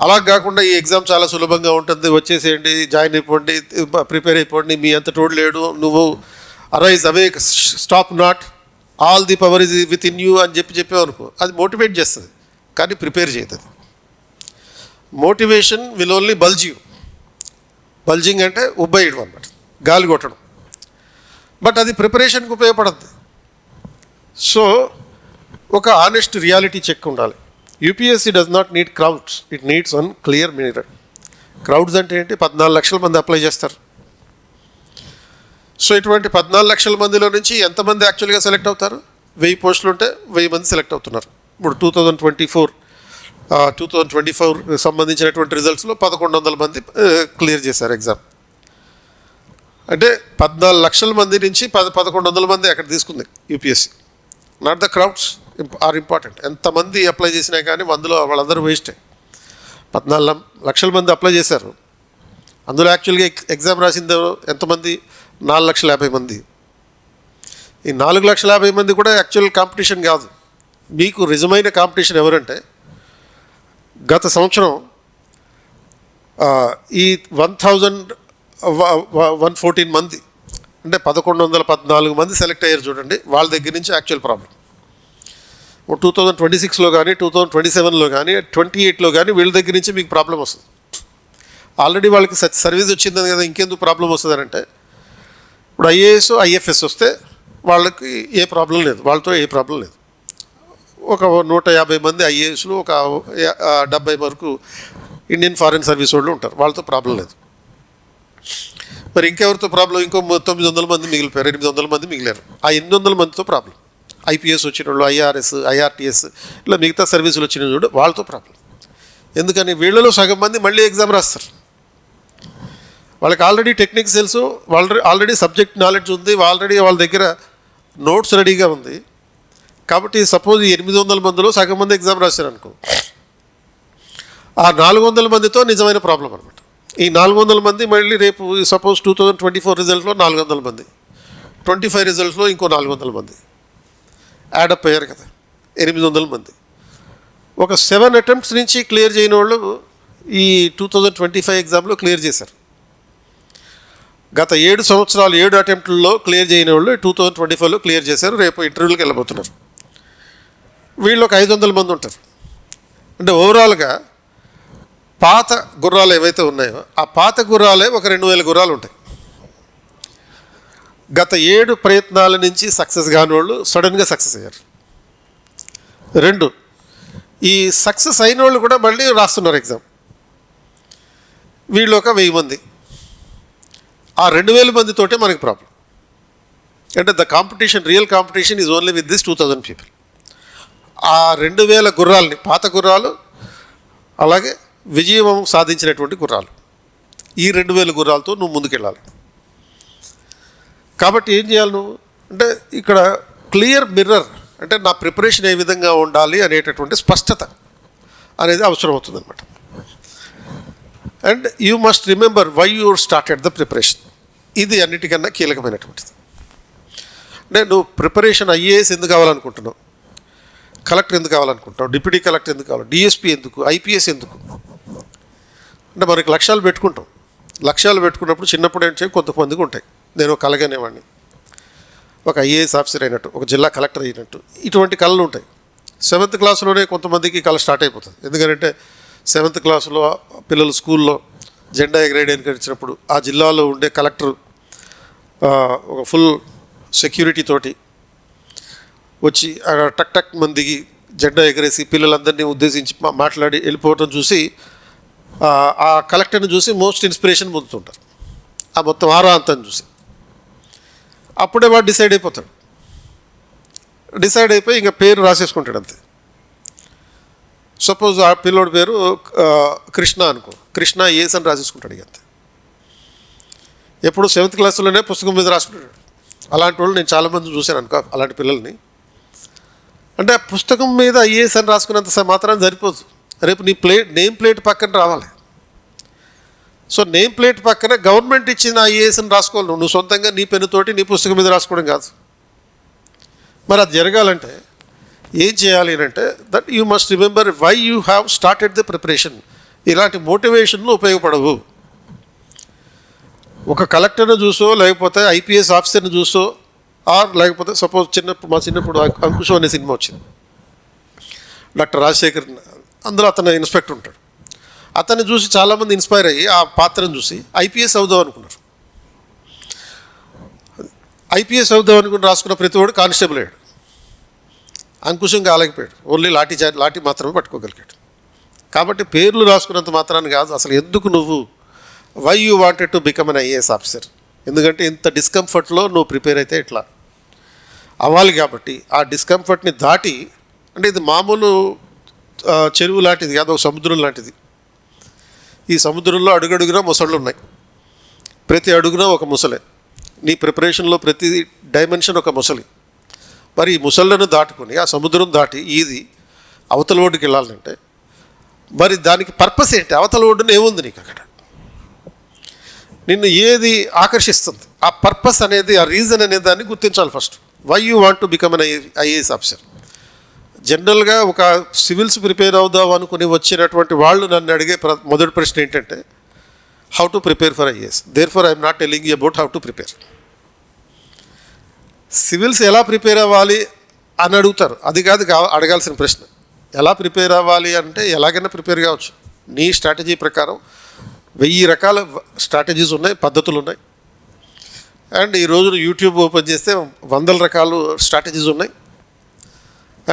అలా కాకుండా ఈ ఎగ్జామ్ చాలా సులభంగా ఉంటుంది, వచ్చేసేయండి, జాయిన్ అయిపోండి, ప్రిపేర్ అయిపోండి, మీ అంత తోడు లేడు, నువ్వు arise awake, stop not, all the power is with in you అని చెప్పేవనుకో, అది మోటివేట్ చేస్తుంది కానీ ప్రిపేర్ చేయదు. Motivation will only bulge you. Bulging అంటే ఉబ్బేయడం అన్నమాట, గాలి కొట్టడం. బట్ అది ప్రిపరేషన్కి ఉపయోగపడద్దు. సో ఒక ఆనెస్ట్ రియాలిటీ చెక్ ఉండాలి. UPSC does not need crowds, it needs one clear mirror. Crowds అంటే ఏంటి, 14 లక్షల మంది అప్లై చేస్తారు. సో ఇటువంటి 14 లక్షల మందిలో నుంచి ఎంతమంది యాక్చువల్గా సెలెక్ట్ అవుతారు? 1000 పోస్టులు ఉంటే 1000 మంది సెలెక్ట్ అవుతున్నారు. ఇప్పుడు 2024 సంబంధించినటువంటి రిజల్ట్స్లో 1100 మంది క్లియర్ చేశారు ఎగ్జామ్. అంటే 14 లక్షల మంది నుంచి 1100 మంది అక్కడ తీసుకుంది UPSC. Not the crowds are important. ఎంతమంది అప్లై చేసినా కానీ అందులో వాళ్ళందరూ వేస్టే. 14 లక్షల మంది అప్లై చేశారు, అందులో యాక్చువల్గా ఎగ్జామ్ రాసింది ఎంతమంది? 4,50,000 మంది. ఈ 4,50,000 మంది కూడా యాక్చువల్ కాంపిటీషన్ కాదు. మీకు నిజమైన కాంపిటీషన్ ఎవరంటే, గత సంవత్సరం ఈ 1,114 మంది అంటే 1114 మంది సెలెక్ట్ అయ్యారు చూడండి, వాళ్ళ దగ్గర నుంచి యాక్చువల్ ప్రాబ్లం. 2026లో కానీ 2027లో కానీ 28లో కానీ వీళ్ళ దగ్గర నుంచి మీకు ప్రాబ్లం వస్తుంది. ఆల్రెడీ వాళ్ళకి సర్వీస్ వచ్చిందని కదా, ఇంకెందుకు ప్రాబ్లం వస్తుంది అంటే, ఇప్పుడు ఐఏఎస్, ఐఎఫ్ఎస్ వస్తే వాళ్ళకి ఏ ప్రాబ్లం లేదు, వాళ్ళతో ఏ ప్రాబ్లం లేదు. ఒక 150 మంది ఐఏఎస్లు, ఒక 70 వరకు ఇండియన్ ఫారిన్ సర్వీస్ వాళ్ళు ఉంటారు, వాళ్ళతో ప్రాబ్లం లేదు. మరి ఇంకెవరితో ప్రాబ్లం? ఇంకో 900 మంది మిగిలిపోయారు, 800 మంది మిగిలారు. ఆ 800 మందితో ప్రాబ్లం. ఐపీఎస్ వచ్చిన వాళ్ళు, ఐఆర్ఎస్, ఐఆర్టీఎస్, ఇలా మిగతా సర్వీసులు వచ్చిన చూడు, వాళ్ళతో ప్రాబ్లం. ఎందుకని, వీళ్ళలో సగం మంది మళ్ళీ ఎగ్జామ్ రాస్తారు. వాళ్ళకి ఆల్రెడీ టెక్నిక్స్ తెలుసు, ఆల్రెడీ సబ్జెక్ట్ నాలెడ్జ్ ఉంది, ఆల్రెడీ వాళ్ళ దగ్గర నోట్స్ రెడీగా ఉంది. కాబట్టి సపోజ్ 800 మందిలో సగం మంది ఎగ్జామ్ రాశారు అనుకో, ఆ 400 మందితో నిజమైన ప్రాబ్లం అనమాట. ఈ 400 మంది మళ్ళీ రేపు సపోజ్ 2024 రిజల్ట్స్లో 400 మంది, 25 రిజల్ట్స్లో ఇంకో 400 మంది యాడప్ అయ్యారు కదా, 800 మంది. ఒక 7 అటెంప్ట్స్ నుంచి క్లియర్ చేయని వాళ్ళు ఈ 2025 ఎగ్జామ్లో క్లియర్ చేశారు. గత 7 సంవత్సరాలు 7 అటెంప్ట్లలో క్లియర్ చేయని వాళ్ళు 2025లో క్లియర్ చేశారు, రేపు ఇంటర్వ్యూలకు వెళ్ళబోతున్నారు. వీళ్ళు ఒక 500 మంది ఉంటారు. అంటే ఓవరాల్గా పాత గుర్రాలు ఏవైతే ఉన్నాయో ఆ పాత గుర్రాలే ఒక 2000 గుర్రాలు ఉంటాయి. గత 7 ప్రయత్నాల నుంచి సక్సెస్ కాని వాళ్ళు సడన్గా సక్సెస్ అయ్యారు. 2, ఈ సక్సెస్ అయిన వాళ్ళు కూడా మళ్ళీ రాస్తున్నారు ఎగ్జామ్. వీళ్ళు ఒక 1000 మంది. ఆ 2000 మందితోటే మనకి ప్రాబ్లం. అంటే the competition, real competition is only with this 2000 people. ఆ 2000 గుర్రాలని, పాత గుర్రాలు, అలాగే విజయం సాధించినటువంటి గుర్రాలు, ఈ 2000 గుర్రాలతో నువ్వు ముందుకెళ్ళాలి. కాబట్టి ఏం చేయాలి నువ్వు అంటే, ఇక్కడ క్లియర్ మిర్రర్ అంటే నా ప్రిపరేషన్ ఏ విధంగా ఉండాలి అనేటటువంటి స్పష్టత అనేది అవసరం అవుతుంది అనమాట. And you must remember why you started the preparation. ఇది అన్నిటికన్నా కీలకమైనటువంటిది. అంటే నువ్వు ప్రిపరేషన్ ఐఏఎస్ ఎందుకు కావాలనుకుంటున్నావు, కలెక్టర్ ఎందుకు కావాలనుకుంటున్నావు, డిప్యూటీ కలెక్టర్ ఎందుకు కావాలి, డిఎస్పీ ఎందుకు, ఐపీఎస్ ఎందుకు? అంటే మనకి లక్ష్యాలు పెట్టుకుంటాం. లక్ష్యాలు పెట్టుకున్నప్పుడు చిన్నప్పుడు ఏంటంటే కొంతమందికి ఉంటాయి. నేను కలగనేవాడిని, ఒక ఐఏఎస్ ఆఫీసర్ అయినట్టు, ఒక జిల్లా కలెక్టర్ అయినట్టు, ఇటువంటి కళలు ఉంటాయి. 7th క్లాస్లోనే కొంతమందికి కళ స్టార్ట్ అయిపోతుంది. ఎందుకంటే 7th క్లాస్లో పిల్లలు స్కూల్లో జెండా ఎగరేయడానికి వచ్చినప్పుడు ఆ జిల్లాలో ఉండే కలెక్టర్ ఒక ఫుల్ సెక్యూరిటీ తోటి వచ్చి టక్ టక్ మందికి జెండా ఎగరేసి పిల్లలందరినీ ఉద్దేశించి మాట్లాడి వెళ్ళిపోవటం చూసి ఆ కలెక్టర్ని చూసి మోస్ట్ ఇన్స్పిరేషన్ పొందుతుంటారు. ఆ మొత్తం ఆరో అంతం చూసి అప్పుడే వాడు డిసైడ్ అయిపోతాడు. డిసైడ్ అయిపోయి ఇంకా పేరు రాసేసుకుంటాడు అంతే. సపోజ్ ఆ పిల్లోడి పేరు కృష్ణ అనుకో, కృష్ణ ఏస్ అని రాసేసుకుంటాడు ఇక అంతే. ఎప్పుడు 7th క్లాస్లోనే పుస్తకం మీద రాసుకుంటాడు. అలాంటి వాళ్ళు నేను చాలామంది చూశాను అనుకో, అలాంటి పిల్లల్ని. అంటే ఆ పుస్తకం మీద ఐఏఎస్ అని రాసుకున్నంత మాత్రం సరిపోదు, రేపు నీ నేమ్ ప్లేట్ పక్కన రావాలి. సో నేమ్ ప్లేట్ పక్కన గవర్నమెంట్ ఇచ్చిన ఐఏఎస్ అని రాసుకోవాలి. నువ్వు సొంతంగా నీ పెన్నుతోటి నీ పుస్తకం మీద రాసుకోవడం కాదు. మరి అది జరగాలంటే ఏం చేయాలి అంటే that you must remember why you have started the preparation. ఇలాంటి మోటివేషన్లు ఉపయోగపడవు. ఒక కలెక్టర్ని చూసో, లేకపోతే ఐపీఎస్ ఆఫీసర్ని చూసో, ఆర్ లేకపోతే సపోజ్ మా చిన్నప్పుడు అంకుశం అనే సినిమా వచ్చింది, డాక్టర్ రాజశేఖర్, అందులో అతను ఇన్స్పెక్టర్ ఉంటాడు. అతన్ని చూసి చాలామంది ఇన్స్పైర్ అయ్యి ఆ పాత్రను చూసి ఐపీఎస్ అవుదాం అనుకున్నారు. ఐపీఎస్ అవుదాం అనుకుని రాసుకున్న ప్రతి వాడు కానిస్టేబుల్ అయ్యాడు. అంకుశం కాలేకపోయాడు, ఓన్లీ లాఠీ మాత్రమే పట్టుకోగలిగాడు. కాబట్టి పేర్లు రాసుకున్నంత మాత్రాన్ని కాదు, అసలు ఎందుకు నువ్వు why you wanted to become an IAS officer. ఎందుకంటే ఇంత డిస్కంఫర్ట్లో నువ్వు ప్రిపేర్ అయితే ఎట్లా అవ్వాలి. కాబట్టి ఆ డిస్కంఫర్ట్ని దాటి, అంటే ఇది మామూలు చెరువు లాంటిది కాదు, ఒక సముద్రం లాంటిది. ఈ సముద్రంలో అడుగడుగునా ముసళ్ళు ఉన్నాయి, ప్రతి అడుగున ఒక ముసలే. నీ ప్రిపరేషన్లో ప్రతి డైమెన్షన్ ఒక ముసలి. మరి ఈ ముసళ్ళను దాటుకొని ఆ సముద్రం దాటి ఈది అవతల ఒడ్డుకి వెళ్ళాలంటే మరి దానికి పర్పస్ ఏంటి? అవతల ఒడ్డున ఏముంది నీకు అక్కడ? నిన్ను ఏది ఆకర్షిస్తుంది? ఆ పర్పస్ అనేది, ఆ రీజన్ అనే దాన్ని గుర్తించాలి first. Why you want to become an IAS officer. జనరల్గా ఒక సివిల్స్ ప్రిపేర్ అవుదాం అనుకుని వచ్చినటువంటి వాళ్ళు నన్ను అడిగే మొదటి ప్రశ్న ఏంటంటే how to prepare for IAS. Therefore I'm not telling you about how to prepare. Civils ఎలా ప్రిపేర్ అవ్వాలి అని అడుగుతారు, అది కాదు అడగాల్సిన ప్రశ్న. ఎలా ప్రిపేర్ అవ్వాలి అంటే ఎలాగైనా ప్రిపేర్ కావచ్చు. నీ స్ట్రాటజీ ప్రకారం 1000 రకాల స్ట్రాటజీస్ ఉన్నాయి, పద్ధతులు ఉన్నాయి. అండ్ ఈ రోజు యూట్యూబ్ ఓపెన్ చేస్తే 100 రకాల స్ట్రాటజీస్ ఉన్నాయి.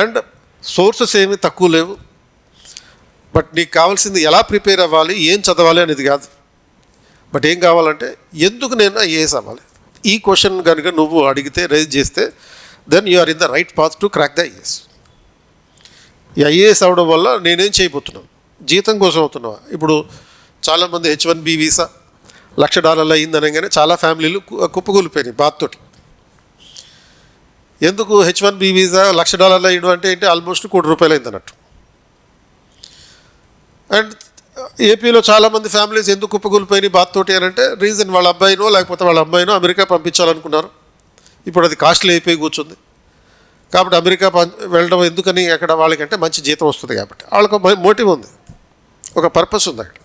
అండ్ సోర్సెస్ ఏమీ తక్కువ లేవు. బట్ నీకు కావాల్సింది ఎలా ప్రిపేర్ అవ్వాలి, ఏం చదవాలి అనేది కాదు. బట్ ఏం కావాలంటే ఎందుకు నేను ఐఏఎస్ అవ్వాలి, ఈ క్వశ్చన్ కనుక నువ్వు అడిగితే, రైజ్ చేస్తే, then you are in the right path to crack the IAS. ఈ ఐఏఎస్ అవ్వడం వల్ల నేనేం చేయబోతున్నాను? జీతం కోసం అవుతున్నావా? ఇప్పుడు చాలామంది H1B వీసా $1,00,000 అయిందనగానే చాలా ఫ్యామిలీలు కుప్పకూలిపోయినాయి బాధతోటి. ఎందుకు H1B వీసా $1,00,000 అయ్యడం అంటే ఏంటి? ఆల్మోస్ట్ ₹1 కోటి అయిందన్నట్టు. అండ్ ఏపీలో చాలామంది ఫ్యామిలీస్ ఎందుకు కుప్పకూలిపోయినాయి బాధతోటి అని అంటే రీజన్ వాళ్ళ అబ్బాయినో లేకపోతే వాళ్ళ అమ్మాయినో అమెరికా పంపించాలనుకున్నారు. ఇప్పుడు అది కాస్ట్లీ అయిపోయి కూర్చుంది. కాబట్టి అమెరికా వెళ్ళడం ఎందుకని, అక్కడ వాళ్ళకంటే మంచి జీతం వస్తుంది కాబట్టి. వాళ్ళకు మోటివ్ ఉంది, ఒక పర్పస్ ఉంది అక్కడ.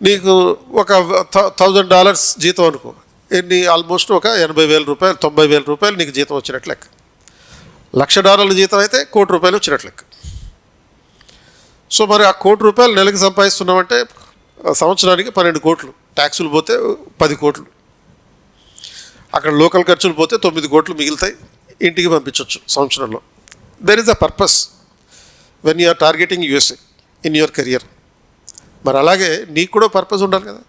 నీకు ఒక $1,000 జీతం అనుకో, ఎన్ని ఆల్మోస్ట్ ఒక ₹80,000 ₹90,000 నీకు జీతం వచ్చినట్లు లెక్క. $1,00,000 జీతం అయితే ₹1 కోటి వచ్చినట్లు లెక్క. సో మరి ఆ ₹1 కోటి నెలకి సంపాదిస్తున్నామంటే సంవత్సరానికి 12 కోట్లు, ట్యాక్సులు పోతే 10 కోట్లు, అక్కడ లోకల్ ఖర్చులు పోతే 9 కోట్లు మిగులుతాయి, ఇంటికి పంపించవచ్చు సంవత్సరంలో. There is a purpose when you are targeting USA in your career. మరి అలాగే నీకు కూడా పర్పస్ ఉండాలి కదా.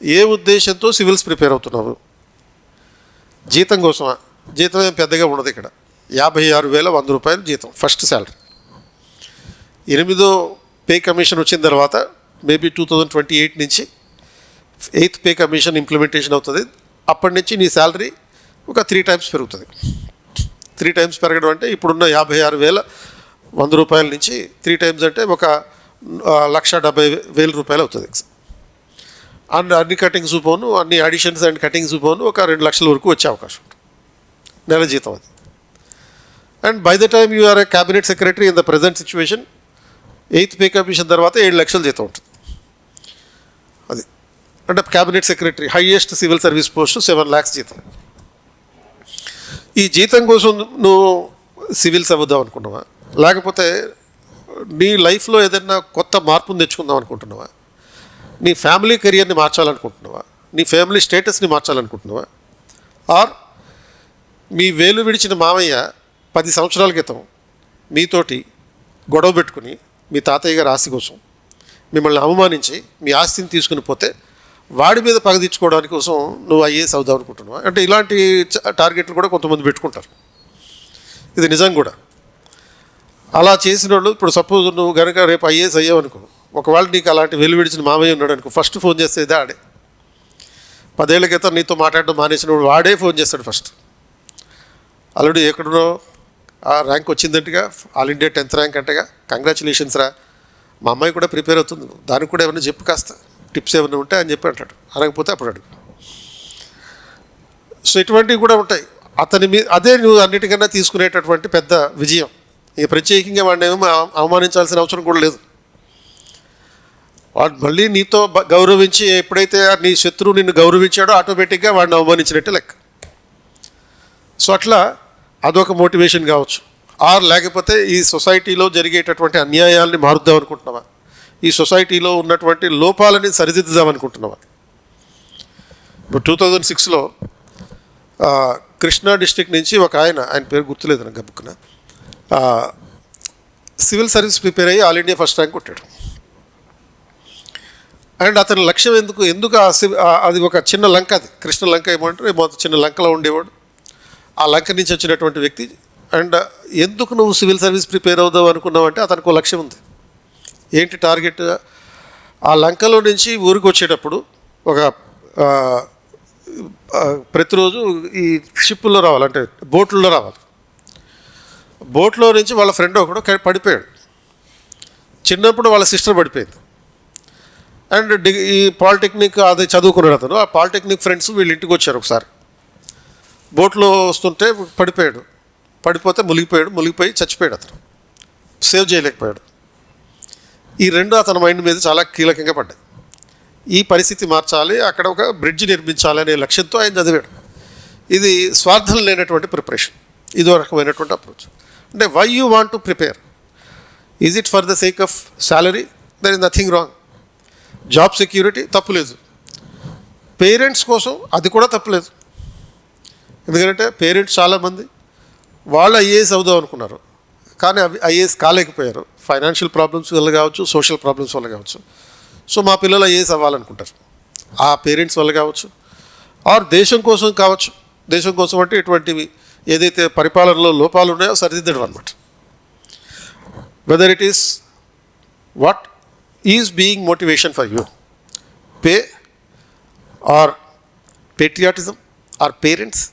ఏ ఉద్దేశంతో సివిల్స్ ప్రిపేర్ అవుతున్నావు? జీతం కోసమా? జీతం ఏం పెద్దగా ఉండదు ఇక్కడ. ₹56,100 జీతం, ఫస్ట్ శాలరీ. 8వ పే కమిషన్ వచ్చిన తర్వాత మేబీ 2028 నుంచి 8th పే కమిషన్ ఇంప్లిమెంటేషన్ అవుతుంది. అప్పటి నుంచి నీ శాలరీ ఒక 3 times పెరుగుతుంది. 3 times పెరగడం అంటే ఇప్పుడున్న ₹56,100 నుంచి 3 times అంటే ఒక ₹1,70,000 అవుతుంది. అండ్ అన్ని కటింగ్స్ పోను, అన్ని అడిషన్స్ అండ్ కటింగ్స్ పోను ఒక 2 లక్షల వరకు వచ్చే అవకాశం ఉంటుంది నెల జీతం అది. And by the time you are a cabinet secretary in the present situation, 8th pay commission తర్వాత 7 లక్షల జీతం ఉంటుంది. అది అంటే cabinet secretary highest civil service post 7 lakhs జీతం. ఈ జీతం కోసం నువ్వు సివిల్స్ అవ్వద్దాం అనుకున్నావా? లేకపోతే నీ లైఫ్లో ఏదైనా కొత్త మార్పును తెచ్చుకుందాం అనుకుంటున్నావా? నీ ఫ్యామిలీ కెరియర్ని మార్చాలనుకుంటున్నావా? నీ ఫ్యామిలీ స్టేటస్ని మార్చాలనుకుంటున్నావా? ఆర్ మీ వేలు విడిచిన మామయ్య 10 సంవత్సరాల క్రితం మీతోటి గొడవ పెట్టుకుని మీ తాతయ్య గారి ఆస్తి కోసం మిమ్మల్ని అవమానించి మీ ఆస్తిని తీసుకుని పోతే వాడి మీద పగ తీర్చుకోవడానికి కోసం నువ్వు ఐఏఎస్ అవుదాం అనుకుంటున్నావా అంటే ఇలాంటి టార్గెట్లు కూడా కొంతమంది పెట్టుకుంటారు. ఇది నిజం కూడా. అలా చేసిన వాళ్ళు ఇప్పుడు సపోజ్ నువ్వు కనుక రేపు ఐఏఎస్ అయ్యావు అనుకో, ఒకవేళ నీకు అలాంటి వెలువిడిచిన మామయ్య ఉన్నాడు అనుకో, ఫస్ట్ ఫోన్ చేసేది ఆడే. 10 ఏళ్ల క్రితం నీతో మాట్లాడడం మానేసినప్పుడు వాడే ఫోన్ చేస్తాడు ఫస్ట్. అల్లుడు ఎక్కడున్నావు, ఆ ర్యాంక్ వచ్చిందంటగా, ఆల్ ఇండియా 10th ర్యాంక్ అంటగా, కంగ్రాచులేషన్స్ రా, మా అమ్మాయి కూడా ప్రిపేర్ అవుతుంది, దానికి కూడా ఏమైనా చెప్పు, కాస్త టిప్స్ ఏమైనా ఉంటే అని చెప్పి అంటాడు. అనకపోతే అప్పుడు అడుగు. సో ఇటువంటివి కూడా ఉంటాయి. అతని మీద అదే నువ్వు అన్నిటికన్నా తీసుకునేటటువంటి పెద్ద విజయం. ఇక ప్రత్యేకంగా వాడిని ఏమో అవమానించాల్సిన అవసరం కూడా లేదు. వాడు మళ్ళీ నీతో గౌరవించి ఎప్పుడైతే నీ శత్రువు నిన్ను గౌరవించాడో ఆటోమేటిక్గా వాడిని అవమానించినట్టే లెక్క. సో అట్లా అదొక మోటివేషన్ కావచ్చు. ఆర్ లేకపోతే ఈ సొసైటీలో జరిగేటటువంటి అన్యాయాల్ని మారుద్దాం అనుకుంటున్నావా, ఈ సొసైటీలో ఉన్నటువంటి లోపాలని సరిదిద్దుదాం అనుకుంటున్నావా. ఇప్పుడు 2006లో కృష్ణా డిస్ట్రిక్ట్ నుంచి ఒక ఆయన పేరు గుర్తులేదు నాకు గబుక్కున, సివిల్ సర్వీస్ ప్రిపేర్ అయ్యి ఆల్ ఇండియా ఫస్ట్ ర్యాంక్ కొట్టాడు. అండ్ అతని లక్ష్యం ఎందుకు అది ఒక చిన్న లంక, అది కృష్ణ లంక ఏమంటారు, మొత్తం చిన్న లంకలో ఉండేవాడు. ఆ లంక నుంచి వచ్చినటువంటి వ్యక్తి. అండ్ ఎందుకు నువ్వు సివిల్ సర్వీస్ ప్రిపేర్ అవుదావు అనుకున్నావు అంటే అతనికి ఒక లక్ష్యం ఉంది. ఏంటి టార్గెట్? ఆ లంకలో నుంచి ఊరికి వచ్చేటప్పుడు ఒక ప్రతిరోజు ఈ షిప్పుల్లో రావాలి, అంటే బోట్లలో రావాలి. బోట్లో నుంచి వాళ్ళ ఫ్రెండ్ ఒకడు పడిపోయాడు. చిన్నప్పుడు వాళ్ళ సిస్టర్ పడిపోయింది. అండ్ ఈ పాలిటెక్నిక్ అది చదువుకున్నాడు అతను. ఆ పాలిటెక్నిక్ ఫ్రెండ్స్ వీళ్ళ ఇంటికి వచ్చారు ఒకసారి. బోట్లో వస్తుంటే పడిపోతే మునిగిపోయి చచ్చిపోయాడు. అతను సేవ్ చేయలేకపోయాడు. ఈ రెండు అతని మైండ్ మీద చాలా కీలకంగా పడ్డాయి. ఈ పరిస్థితి మార్చాలి, అక్కడ ఒక బ్రిడ్జ్ నిర్మించాలి అనే లక్ష్యంతో ఆయన చదివాడు. ఇది స్వార్థం లేనటువంటి ప్రిపరేషన్. ఇదో రకమైనటువంటి అప్రోచ్. అంటే why you want to prepare? Is it for the sake of salary? There is nothing wrong. Job security తప్పులేదు. పేరెంట్స్ కోసం అది కూడా తప్పులేదు. ఎందుకంటే పేరెంట్స్ చాలామంది వాళ్ళు ఐఏఎస్ అవుదాం అనుకున్నారు, కానీ అవి ఐఏఎస్ కాలేకపోయారు. ఫైనాన్షియల్ ప్రాబ్లమ్స్ వల్ల కావచ్చు, సోషల్ ప్రాబ్లమ్స్ వల్ల కావచ్చు. సో మా పిల్లలు ఐఏఎస్ అవ్వాలనుకుంటారు, ఆ పేరెంట్స్ వల్ల కావచ్చు. ఆర్ దేశం కోసం కావచ్చు. దేశం కోసం అంటే ఇటువంటివి ఏదైతే పరిపాలనలో లోపాలు ఉన్నాయో సరిదిద్దడం అనమాట. Whether it is what is being motivation for you, pay or patriotism or parents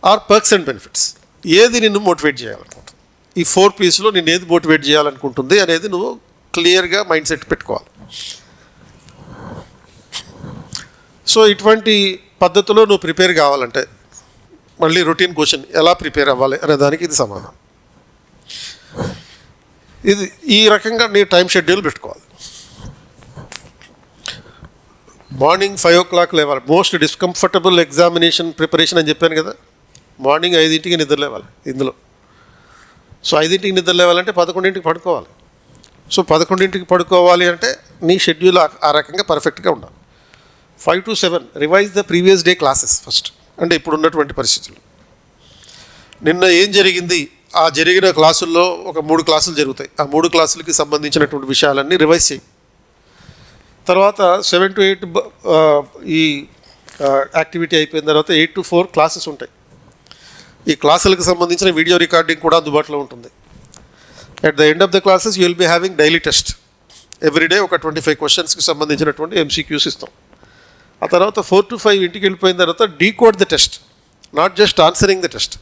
or perks and benefits, ఏది నిన్ను మోటివేట్ చేయాలనుకుంటుంది, ఈ 4 P'లో నేను ఏది మోటివేట్ చేయాలనుకుంటుంది అనేది నువ్వు క్లియర్గా మైండ్ సెట్ పెట్టుకోవాలి. సో ఇటువంటి పద్ధతిలో నువ్వు ప్రిపేర్ కావాలంటే మళ్ళీ రొటీన్ క్వశ్చన్, ఎలా ప్రిపేర్ అవ్వాలి అనే దానికి ఇది సమాధానం. ఇది ఈ రకంగా నీ టైం షెడ్యూల్ పెట్టుకోవాలి. మార్నింగ్ 5 o'clock లేవాలి. మోస్ట్ డిస్కంఫర్టబుల్ ఎగ్జామినేషన్ ప్రిపరేషన్ అని చెప్పాను కదా. మార్నింగ్ 5ంటికి నిద్ర లేవాలి ఇందులో. సో 5ంటికి నిద్ర లేవాలంటే 11ంటికి పడుకోవాలి. సో 11ంటికి పడుకోవాలి అంటే నీ షెడ్యూల్ ఆ రకంగా పర్ఫెక్ట్గా ఉండాలి. 5 to 7 revise the previous day classes first. అంటే ఇప్పుడు ఉన్నటువంటి పరిస్థితులు, నిన్న ఏం జరిగింది, ఆ జరిగిన క్లాసుల్లో ఒక 3 క్లాసులు జరుగుతాయి. ఆ 3 క్లాసులకి సంబంధించినటువంటి విషయాలన్నీ రివైజ్ చేయి. తర్వాత 7 to 8 ఈ యాక్టివిటీ అయిపోయిన తర్వాత 8 to 4 క్లాసెస్ ఉంటాయి. ఈ క్లాసులకు సంబంధించిన వీడియో రికార్డింగ్ కూడా అందుబాటులో ఉంటుంది. At the end of the classes you will be having daily test. Everyday ఒక 25 క్వశ్చన్స్కి సంబంధించినటువంటి MCQs ఇస్తాం. ఆ తర్వాత 4 to 5 ఇంటికి వెళ్ళిపోయిన తర్వాత decode the test, not just answering the test.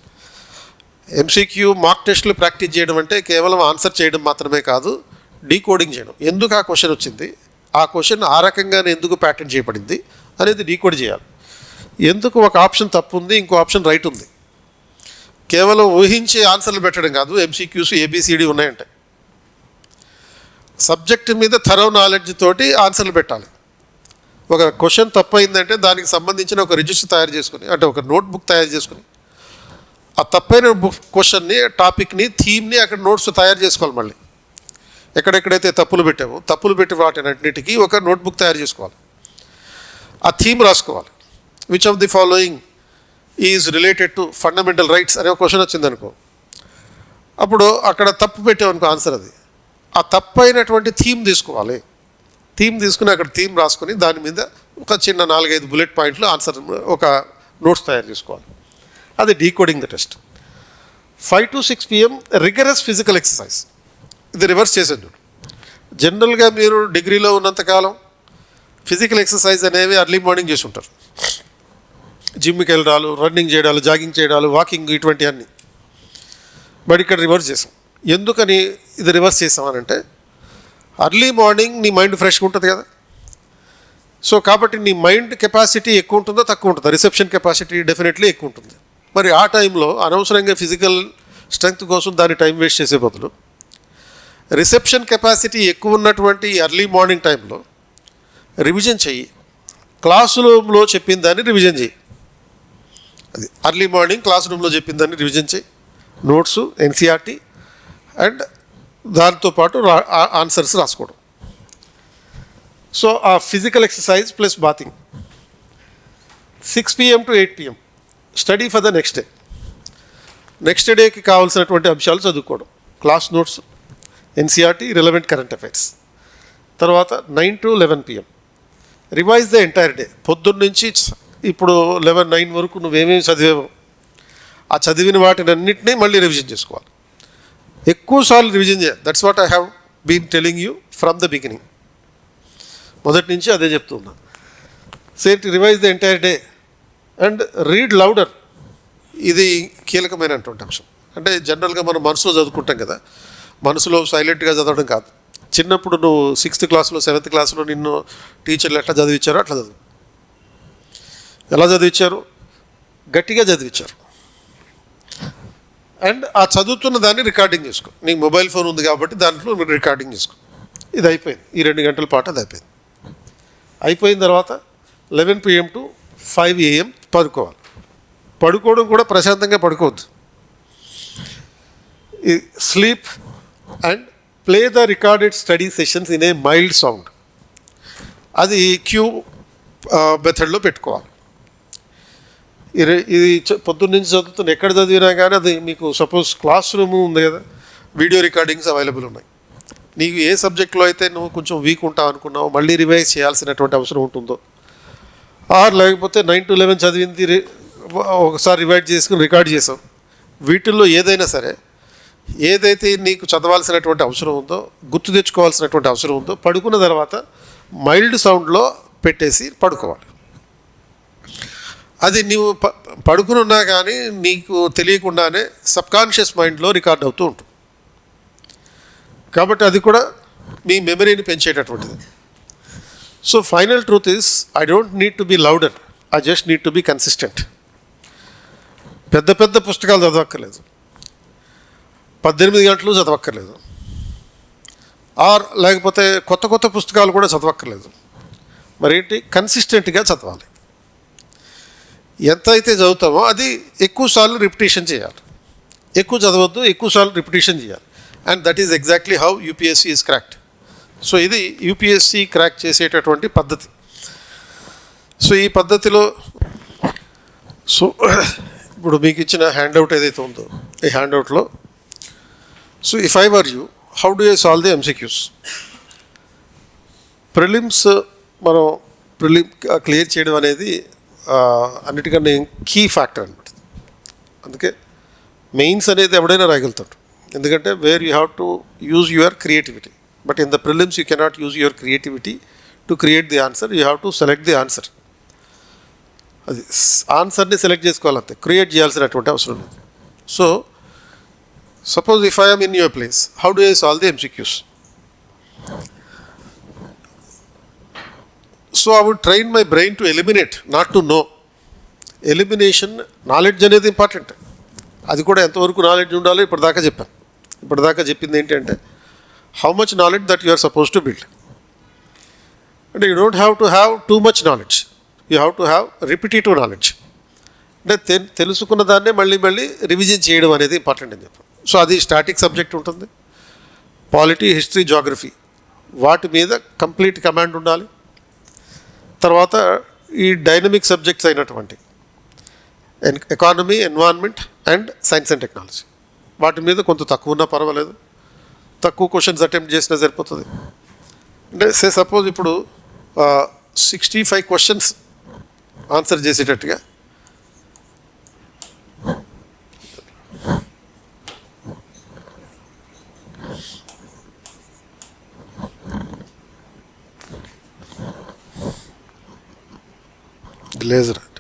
MCQ మాక్ టెస్ట్లు ప్రాక్టీస్ చేయడం అంటే కేవలం ఆన్సర్ చేయడం మాత్రమే కాదు, డీకోడింగ్ చేయడం. ఎందుకు ఆ క్వశ్చన్ వచ్చింది, ఆ క్వశ్చన్ ఆ రకంగానే ఎందుకు ప్యాటర్న్ చేయబడింది అనేది డీకోడ్ చేయాలి. ఎందుకు ఒక ఆప్షన్ తప్పు ఉంది, ఇంకో ఆప్షన్ రైట్ ఉంది. కేవలం ఊహించి ఆన్సర్లు పెట్టడం కాదు. MCQs ABCD ఉన్నాయంటే సబ్జెక్ట్ మీద థరో నాలెడ్జ్ తోటి ఆన్సర్లు పెట్టాలి. ఒక క్వశ్చన్ తప్పు అయిందంటే దానికి సంబంధించిన ఒక రిజిస్టర్ తయారు చేసుకుని, అంటే ఒక నోట్బుక్ తయారు చేసుకుని, ఆ తప్పైన క్వశ్చన్ని, టాపిక్ని, థీమ్ని అక్కడ నోట్స్ తయారు చేసుకోవాలి. మళ్ళీ ఎక్కడెక్కడైతే తప్పులు పెట్టామో తప్పులు పెట్టి వాటినన్నిటికీ ఒక నోట్బుక్ తయారు చేసుకోవాలి. ఆ థీమ్ రాసుకోవాలి. Which of the following is related to fundamental rights అనే ఒక క్వశ్చన్ వచ్చిందనుకో, అప్పుడు అక్కడ తప్పు పెట్టామనుకో ఆన్సర్, అది ఆ తప్పు అయినటువంటి థీమ్ తీసుకోవాలి. థీమ్ తీసుకుని అక్కడ థీమ్ రాసుకొని దాని మీద ఒక చిన్న 4-5 బుల్లెట్ పాయింట్లు ఆన్సర్ ఒక నోట్స్ తయారు చేసుకోవాలి. అది decoding the test. 5 to 6 PM rigorous physical exercise. ఇది రివర్స్ చేసేది. జనరల్గా మీరు డిగ్రీలో ఉన్నంతకాలం ఫిజికల్ ఎక్సర్సైజ్ అనేవి అర్లీ మార్నింగ్ చేసి ఉంటారు. జిమ్కి వెళ్ళడాలు, రన్నింగ్ చేయడాలు, జాగింగ్ చేయడాలు, వాకింగ్, ఇటువంటివన్నీ. బట్ ఇక్కడ రివర్స్ చేసాం. ఎందుకని ఇది రివర్స్ చేసామనంటే అర్లీ మార్నింగ్ నీ మైండ్ ఫ్రెష్గా ఉంటుంది కదా. సో కాబట్టి నీ మైండ్ కెపాసిటీ ఎక్కువ ఉంటుందో తక్కువ ఉంటుందో? రిసెప్షన్ కెపాసిటీ డెఫినెట్లీ ఎక్కువ ఉంటుంది. మరి ఆ టైంలో అనవసరంగా ఫిజికల్ స్ట్రెంగ్త్ కోసం దాన్ని టైం వేస్ట్ చేసే బదులు రిసెప్షన్ కెపాసిటీ ఎక్కువ ఉన్నటువంటి ఎర్లీ మార్నింగ్ టైంలో రివిజన్ చెయ్యి. క్లాస్ రూమ్లో చెప్పిన దాన్ని రివిజన్ చేయి. అది అర్లీ మార్నింగ్ క్లాస్ రూమ్లో చెప్పిన దాన్ని రివిజన్ చేయి. నోట్సు, ఎన్సీఆర్టీ అండ్ దాంతోపాటు ఆన్సర్స్ రాసుకోవడం. సో ఆ physical exercise plus bathing. 6 PM to 8 PM study for the next day. Next డేకి కావాల్సినటువంటి అంశాలు చదువుకోవడం. Class notes, NCERT, relevant current affairs. తర్వాత 9 to 11 PM revise the entire day. పొద్దున్న నుంచి ఇప్పుడు 9 వరకు నువ్వేమేమి చదివావు ఆ చదివిన వాటిని అన్నింటినీ మళ్ళీ రివిజన్ చేసుకోవాలి. ఎక్కువసార్లు రివిజన్ చేయాలి. That's what I have been telling you from the beginning. మొదటి నుంచి అదే చెప్తున్నా. Same revise the entire day and read louder. ఇది కీలకమైనటువంటి అంశం. అంటే జనరల్గా మనం మనసులో చదువుకుంటాం కదా, మనసులో సైలెంట్గా చదవడం కాదు. చిన్నప్పుడు నువ్వు 6th క్లాస్లో 7th క్లాస్లో నిన్ను టీచర్లు ఎట్లా చదివించారో అట్లా చదువు. ఎలా చదివించారు? గట్టిగా చదివించారు. అండ్ ఆ చదువుతున్న దాన్ని రికార్డింగ్ చేసుకో. నీకు మొబైల్ ఫోన్ ఉంది కాబట్టి దాంట్లో మీరు రికార్డింగ్ చేసుకో. ఇది అయిపోయింది. ఈ 2 గంటల పాటు అది అయిపోయింది. అయిపోయిన తర్వాత 11 PM to 5 AM పడుకోవాలి. పడుకోవడం కూడా ప్రశాంతంగా పడుకోవద్దు. Sleep and play the recorded study sessions in a mild sound. అది క్యూ మెథడ్లో పెట్టుకోవాలి. ఇది పొద్దున్న నుంచి చదువుతున్న ఎక్కడ చదివినా కానీ అది మీకు సపోజ్ క్లాస్ రూమ్ ఉంది కదా, వీడియో రికార్డింగ్స్ అవైలబుల్ ఉన్నాయి. నీకు ఏ సబ్జెక్ట్లో అయితే నువ్వు కొంచెం వీక్ ఉంటావు అనుకున్నావు, మళ్ళీ రివైజ్ చేయాల్సినటువంటి అవసరం ఉంటుందో, లేకపోతే 9 to 11 చదివింది ఒకసారి రివైజ్ చేసుకుని రికార్డ్ చేసావు, వీటిల్లో ఏదైనా సరే ఏదైతే నీకు చదవాల్సినటువంటి అవసరం ఉందో, గుర్తు తెచ్చుకోవాల్సినటువంటి అవసరం ఉందో, పడుకున్న తర్వాత మైల్డ్ సౌండ్లో పెట్టేసి పడుకోవాలి. అది నీవు పడుకుని ఉన్నా కానీ నీకు తెలియకుండానే సబ్కాన్షియస్ మైండ్లో రికార్డ్ అవుతూ ఉంటుంది. కాబట్టి అది కూడా మీ మెమరీని పెంచేటటువంటిది. So final truth is I don't need to be louder, I just need to be consistent. పెద్ద పెద్ద పుస్తకాలు చదవక్కర్లేదు, 18 గంటలు చదవక్కర్లేదు, లేకపోతే కొత్త కొత్త పుస్తకాలు కూడా చదవక్కర్లేదు. మరేంటి? కన్సిస్టెంట్గా చదవాలి. ఎంత అయితే చదువుతామో అది ఎక్కువసార్లు రిపిటేషన్ చేయాలి. ఎక్కువ చదవద్దు, ఎక్కువసార్లు రిపిటేషన్ చేయాలి. And that is exactly how UPSC is cracked. So ఇది యూపీఎస్సీ క్రాక్ చేసేటటువంటి పద్ధతి. సో ఈ పద్ధతిలో ఇప్పుడు మీకు ఇచ్చిన హ్యాండ్అవుట్ ఏదైతే ఉందో, ఈ హ్యాండ్అవుట్లో so if I were you, how do I solve the MCQs? Prelims మనం క్లియర్ చేయడం అనేది అన్నిటికన్నా కీ ఫ్యాక్టర్ అనమాట. అందుకే మెయిన్స్ అనేది ఎవడైనా రాయగలుగుతాడు. ఎందుకంటే where you have to use your creativity. But in the prelims you cannot use your creativity to create the answer. You have to select the answer. అది ఆన్సర్ని సెలెక్ట్ చేసుకోవాలంతే, క్రియేట్ చేయాల్సినటువంటి అవసరం లేదు. So suppose if I am in your place, how do I solve the MCQs? So I would train my brain to eliminate, not to know. Elimination, knowledge అనేది important. అది కూడా ఎంతవరకు నాలెడ్జ్ ఉండాలో ఇప్పటిదాకా చెప్పాను. ఇప్పటిదాకా చెప్పింది ఏంటంటే how much knowledge that you are suppose to build. అంటే you don't have to have too much knowledge, you have to have repetitive knowledge. అంటే తెలుసుకున్న దాన్నే మళ్ళీ మళ్ళీ రివిజన్ చేయడం అనేది ఇంపార్టెంట్ అని చెప్పాను. సో అది స్టాటిక్ సబ్జెక్ట్ ఉంటుంది. పాలిటీ, హిస్టరీ, జాగ్రఫీ వాటి మీద కంప్లీట్ కమాండ్ ఉండాలి. తర్వాత ఈ డైనమిక్ సబ్జెక్ట్స్ అయినటువంటి economy, environment and science and technology వాటి మీద కొంత తక్కువ ఉన్నా పర్వాలేదు, తక్కువ క్వశ్చన్స్ అటెంప్ట్ చేసినా సరిపోతుంది. అంటే సపోజ్ ఇప్పుడు 65 క్వశ్చన్స్ ఆన్సర్ చేసేటట్టుగా గ్లేజర్ అండి.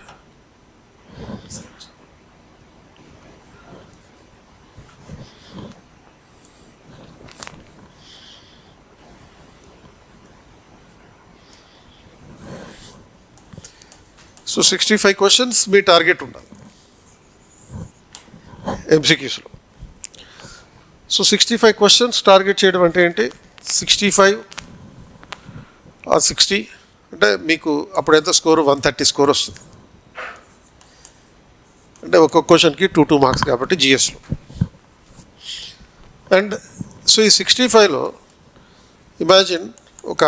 సో 65 క్వశ్చన్స్ మీ టార్గెట్ ఉండాలి ఎంసీక్యూస్లో. సో 65 క్వశ్చన్స్ టార్గెట్ చేయడం అంటే ఏంటి? 65 ఆర్ 60 అంటే మీకు అప్పుడు ఎంత స్కోరు? 130 స్కోర్ వస్తుంది. అంటే ఒక్కొక్క క్వశ్చన్కి 2 మార్క్స్ కాబట్టి జిఎస్లో. అండ్ సో ఈ 65లో ఇమాజిన్ ఒక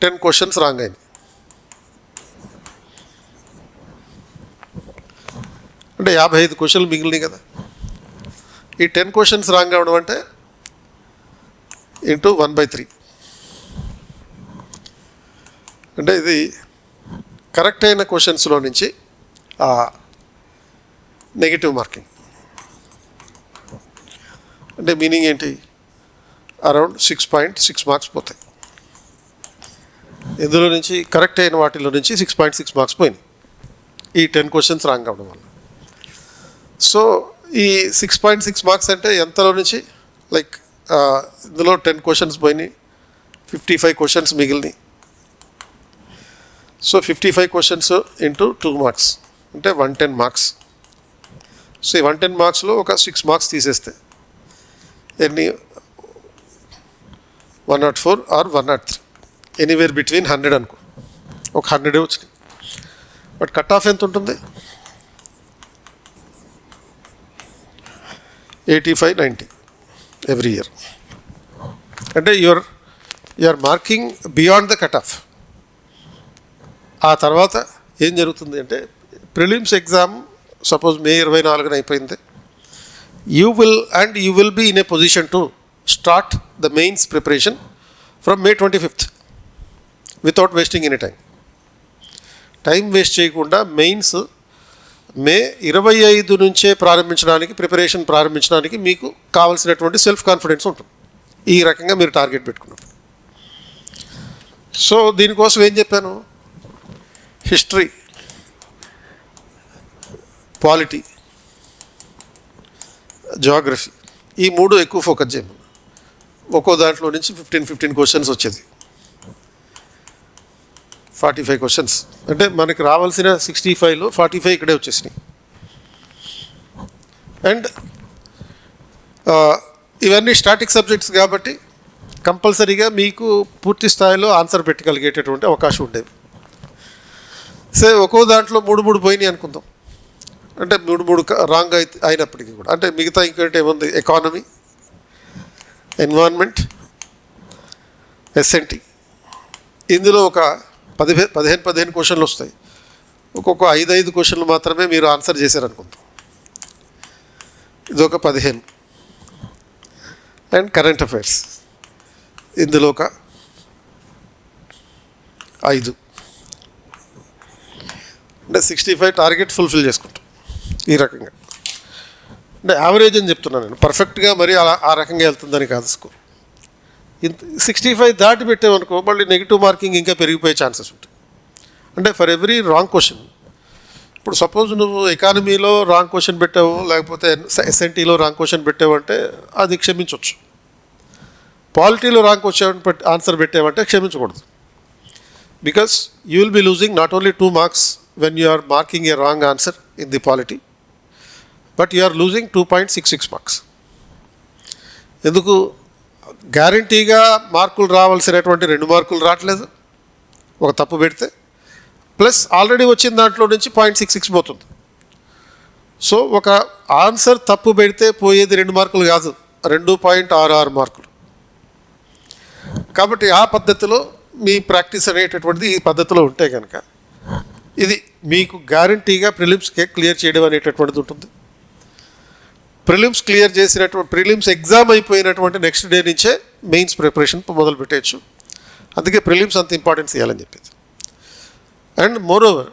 10 క్వశ్చన్స్ రాంగ్ అయింది. అంటే 55 క్వశ్చన్లు మిగిలినాయి కదా. ఈ 10 క్వశ్చన్స్ రాంగ్ అవ్వడం అంటే ఇంటూ 1/3. అంటే ఇది కరెక్ట్ అయిన క్వశ్చన్స్లో నుంచి నెగిటివ్ మార్కింగ్. అంటే మీనింగ్ ఏంటి? అరౌండ్ 6.6 మార్క్స్ పోతాయి. ఇందులో నుంచి కరెక్ట్ అయిన వాటిలో నుంచి 6.6 మార్క్స్ పోయినాయి ఈ 10 క్వశ్చన్స్ రాంగ్ అవ్వడం వల్ల. సో ఈ 6.6 మార్క్స్ అంటే ఎంతలో నుంచి? లైక్ ఇందులో 10 క్వశ్చన్స్ పోయినాయి, 55 క్వశ్చన్స్ మిగిలినాయి. సో 55 క్వశ్చన్స్ ఇంటూ 2 మార్క్స్ అంటే 110 మార్క్స్. సో ఈ 110 మార్క్స్లో ఒక 6 మార్క్స్ తీసేస్తే ఎన్ని? 104 ఆర్ 103, ఎనీవేర్ బిట్వీన్ 100 అనుకో. ఒక 100 వచ్చినాయి. బట్ కట్ ఆఫ్ ఎంత ఉంటుంది? 85-90 ఎవ్రీ ఇయర్. అంటే your marking beyond the cut off. ఆ తర్వాత ఏం జరుగుతుంది అంటే ప్రిలిమ్స్ ఎగ్జామ్ సపోజ్ మే 24న అయిపోయింది. You will be in a position to start the mains preparation from May 25th without wasting any time waste చేయకుండా mains May 25 నుంచే preparation ప్రారంభించడానికి మీకు కావాల్సినటువంటి సెల్ఫ్ కాన్ఫిడెన్స్ ఉంటుంది. ఈ రకంగా మీరు టార్గెట్ పెట్టుకున్నారు. సో దీనికోసం ఏం చెప్పాను? హిస్టరీ, పాలిటీ, జియోగ్రఫీ ఈ 3 ఎక్కువ ఫోకస్ చేయమని. ఒక్కో దాంట్లో నుంచి 15 క్వశ్చన్స్ వచ్చేది. 45 క్వశ్చన్స్ అంటే మనకి రావాల్సిన 65లో 45 ఇక్కడే వచ్చేసినాయి. అండ్ ఇవన్నీ స్టాటిక్ సబ్జెక్ట్స్ కాబట్టి కంపల్సరీగా మీకు పూర్తి స్థాయిలో ఆన్సర్ పెట్టగలిగేటటువంటి అవకాశం ఉండేది. సే ఒక్కో దాంట్లో 3 పోయినాయి అనుకుందాం. అంటే 3 రాంగ్ అయినప్పటికీ కూడా అంటే మిగతా ఇంకంటే ఏముంది? Economy, environment, SNT. ఇందులో ఒక 15 క్వశ్చన్లు వస్తాయి. ఒక్కొక్క 5 క్వశ్చన్లు మాత్రమే మీరు ఆన్సర్ చేశారనుకుందాం. ఇదొక 15. అండ్ కరెంట్ అఫైర్స్ ఇందులో ఒక 5. అంటే 65 టార్గెట్ ఫుల్ఫిల్ చేసుకుంటాం ఈ రకంగా. అంటే యావరేజ్ అని చెప్తున్నాను నేను, పర్ఫెక్ట్గా మరి ఆ రకంగా వెళ్తుందని కాదు స్కోర్. 65 దాటి పెట్టామనుకో మళ్ళీ నెగిటివ్ మార్కింగ్ ఇంకా పెరిగిపోయే ఛాన్సెస్ ఉంటాయి. అంటే ఫర్ ఎవ్రీ రాంగ్ క్వశ్చన్, ఇప్పుడు సపోజ్ నువ్వు ఎకానమీలో రాంగ్ క్వశ్చన్ పెట్టావు, లేకపోతే ఎస్ఎన్టీలో రాంగ్ క్వశ్చన్ పెట్టావు అంటే అది క్షమించవచ్చు. పాలిటీలో రాంగ్ క్వశ్చన్ ఆన్సర్ పెట్టావంటే క్షమించకూడదు. Because you will be losing not only 2 marks when you are marking a wrong answer in the polity, but you are losing 2.66 marks. ఎందుకు? గ్యారంటీగా మార్కులు రావాల్సినటువంటి 2 మార్కులు రావట్లేదు ఒక తప్పు పెడితే, ప్లస్ ఆల్రెడీ వచ్చిన దాంట్లో నుంచి 0.66 పోతుంది. సో ఒక ఆన్సర్ తప్పు పెడితే పోయేది 2 మార్కులు కాదు, 2.66 మార్కులు. కాబట్టి ఆ పద్ధతిలో మీ ప్రాక్టీస్ అనేటటువంటిది ఈ పద్ధతిలో ఉంటే కనుక ఇది మీకు గ్యారంటీగా ప్రిలిమ్స్కే క్లియర్ చేయడం అనేటటువంటిది ఉంటుంది. ప్రిలిమ్స్ ఎగ్జామ్ అయిపోయినటువంటి నెక్స్ట్ డే నుంచే మెయిన్స్ ప్రిపరేషన్ మొదలు పెట్టేయచ్చు. అందుకే ప్రిలిమ్స్ అంత ఇంపార్టెన్స్ ఇవ్వాలని చెప్పేది. అండ్ మోర్ ఓవర్,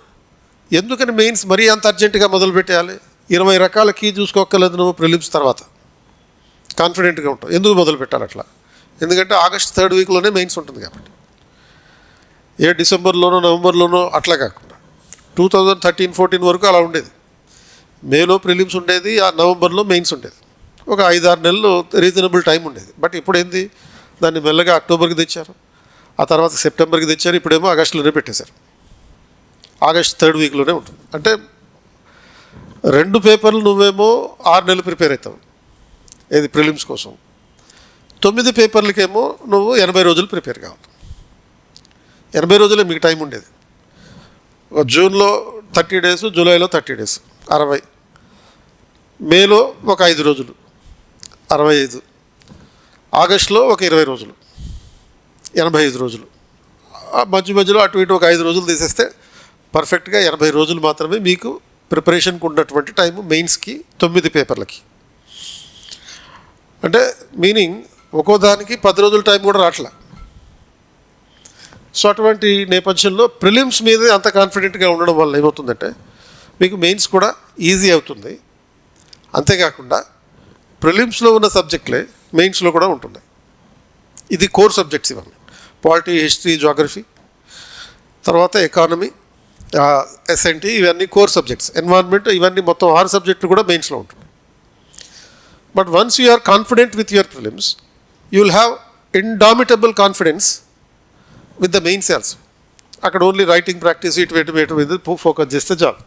ఎందుకని మెయిన్స్ మరీ అంత అర్జెంటుగా మొదలు పెట్టేయాలి? 20 రకాల కీ చూసుకోక్కర్లేదు నువ్వు ప్రిలిమ్స్ తర్వాత, కాన్ఫిడెంట్గా ఉంటావు. ఎందుకు మొదలు పెట్టాలి అట్లా? ఎందుకంటే ఆగస్ట్ 3rd వీక్లోనే మెయిన్స్ ఉంటుంది కాబట్టి. డిసెంబర్లోనో నవంబర్లోనో అట్లా కాకుండా 2013-14 వరకు అలా ఉండేది. మేలో ప్రిలిమ్స్ ఉండేది, ఆ నవంబర్లో మెయిన్స్ ఉండేది. ఒక 5-6 నెలలు రీజనబుల్ టైం ఉండేది. బట్ ఇప్పుడు ఏంది, దాన్ని మెల్లగా అక్టోబర్కి తెచ్చారు, ఆ తర్వాత సెప్టెంబర్కి తెచ్చారు, ఇప్పుడేమో ఆగస్టులోనే పెట్టేశారు. ఆగస్ట్ 3rd వీక్లోనే ఉంటుంది. అంటే 2 పేపర్లు నువ్వేమో 6 నెలలు ప్రిపేర్ అవుతావు ఏది ప్రిలిమ్స్ కోసం, 9 పేపర్లకేమో నువ్వు 80 రోజులు ప్రిపేర్ కావాలి. 80 రోజులే మీకు టైం ఉండేది. జూన్లో 30 డేస్, జూలైలో 30 డేస్ 60, మేలో ఒక 5 రోజులు 65, ఆగస్టులో ఒక 20 రోజులు 85 రోజులు, మధ్యలో అటు ఇటు ఒక 5 రోజులు తీసేస్తే పర్ఫెక్ట్గా 80 రోజులు మాత్రమే మీకు ప్రిపరేషన్కి ఉన్నటువంటి టైము మెయిన్స్కి 9 పేపర్లకి. అంటే మీనింగ్ ఒక్కో దానికి 10 రోజుల టైం కూడా రావట్లే. సో అటువంటి నేపథ్యంలో ప్రిలిమ్స్ మీద అంత కాన్ఫిడెంట్గా ఉండడం వల్ల ఏమవుతుందంటే మీకు మెయిన్స్ కూడా ఈజీ అవుతుంది. అంతేకాకుండా ప్రిలిమ్స్లో ఉన్న సబ్జెక్టులే మెయిన్స్లో కూడా ఉంటున్నాయి. ఇది కోర్ సబ్జెక్ట్స్ ఇవన్నీ, పాలిటీ, హిస్టరీ, జాగ్రఫీ, తర్వాత ఎకానమీ, ఎస్ఎన్టీ, ఇవన్నీ కోర్ సబ్జెక్ట్స్. ఎన్వైర్న్మెంట్, ఇవన్నీ మొత్తం 6 సబ్జెక్టులు కూడా మెయిన్స్లో ఉంటుంది. But once you are confident with your prelims, you will have indomitable confidence with the mains also. అక్కడ ఓన్లీ రైటింగ్ ప్రాక్టీస్ ఇటు మీద ఫోకస్ చేస్తే చాలు.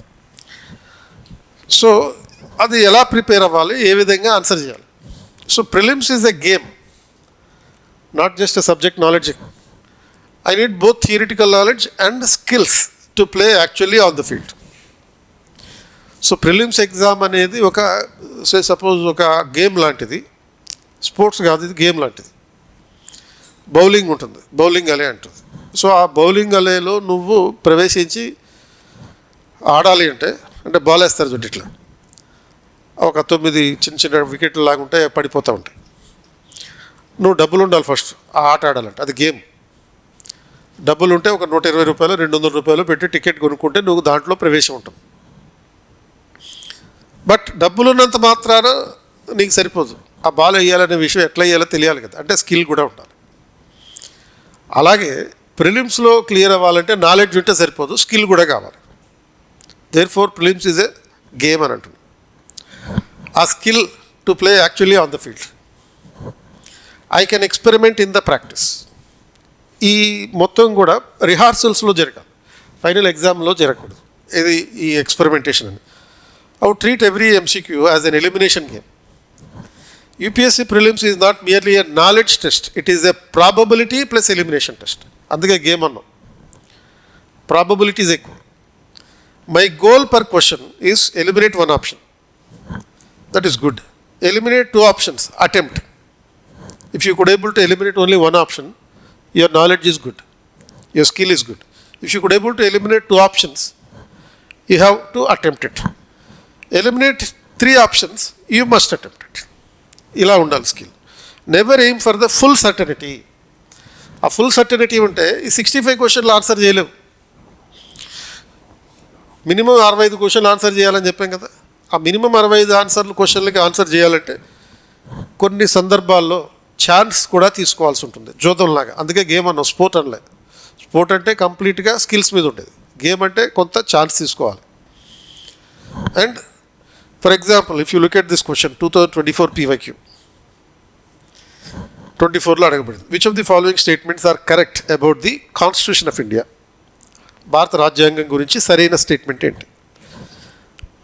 సో అది ఎలా ప్రిపేర్ అవ్వాలి, ఏ విధంగా ఆన్సర్ చేయాలి. So prelims is a game, not just a subject knowledge. I need both theoretical knowledge and skills to play actually on the field. So prelims exam అనేది ఒక సపోజ్ ఒక గేమ్ లాంటిది, sports కాదు, ఇది game లాంటిది. Bowling ఉంటుంది, bowling అలే అంటుంది. సో ఆ బౌలింగ్ అలేలో నువ్వు ప్రవేశించి ఆడాలి అంటే బాల్ వేస్తారు చూడండి, ఇట్లా ఒక 9 చిన్న చిన్న వికెట్లు లాగా ఉంటాయి, పడిపోతూ ఉంటాయి. నువ్వు డబ్బులు ఉండాలి ఫస్ట్ ఆ ఆట ఆడాలంటే, అది గేమ్. డబ్బులు ఉంటే ఒక 120 రూపాయలు 200 రూపాయలు పెట్టి టికెట్ కొనుక్కుంటే నువ్వు దాంట్లో ప్రవేశం ఉంటుంది. బట్ డబ్బులు ఉన్నంత మాత్రాన నీకు సరిపోదు, ఆ బాల్ వేయాలనే విషయం ఎట్లా వేయాలో తెలియాలి కదా, అంటే స్కిల్ కూడా ఉండాలి. అలాగే ప్రిలిమ్స్లో క్లియర్ అవ్వాలంటే నాలెడ్జ్ ఉంటే సరిపోదు, స్కిల్ కూడా కావాలి. Therefore prelims is a game అని అంటుంది. ఆ skill to play actually on the field. I can experiment in the practice. ఈ మొత్తం కూడా రిహార్సల్స్లో జరగాలి, ఫైనల్ ఎగ్జామ్లో జరగకూడదు. ఇది ఈ ఎక్స్పెరిమెంటేషన్ అని. I would treat every MCQ as an elimination game. UPSC prelims is not merely a knowledge test, it is a probability plus elimination test. అందుకే గేమ్ అన్నాం, ప్రాబబిలిటీస్ ఎక్కువ. My goal per question is eliminate 1 option, that is good. Eliminate 2 options, attempt. If you could able to eliminate only 1 option, your knowledge is good, your skill is good. If you could able to eliminate 2 options, you have to attempt it. Eliminate 3 options, you must attempt it. ఇలా ఉండాలి skill. Never aim for the full certainty. ఆ full certainty ఉంటే ఈ 65 క్వశ్చన్లు answer చేయలేవు. Minimum 65 క్వశ్చన్లు answer చేయాలని చెప్పాం కదా. ఆ మినిమం 65 క్వశ్చన్లకి ఆన్సర్ చేయాలంటే కొన్ని సందర్భాల్లో ఛాన్స్ కూడా తీసుకోవాల్సి ఉంటుంది, జోదంలాగా. అందుకే గేమ్ అన్నాం, స్పోర్ట్ అనలే. స్పోర్ట్ అంటే కంప్లీట్గా స్కిల్స్ మీద ఉండేది, గేమ్ అంటే కొంత ఛాన్స్ తీసుకోవాలి. And for example, if you look at this question 2024 PYQ 24లో అడగబడింది. Which of the following statements are correct about the constitution of India? భారత రాజ్యాంగం గురించి సరైన స్టేట్మెంట్ ఏంటి?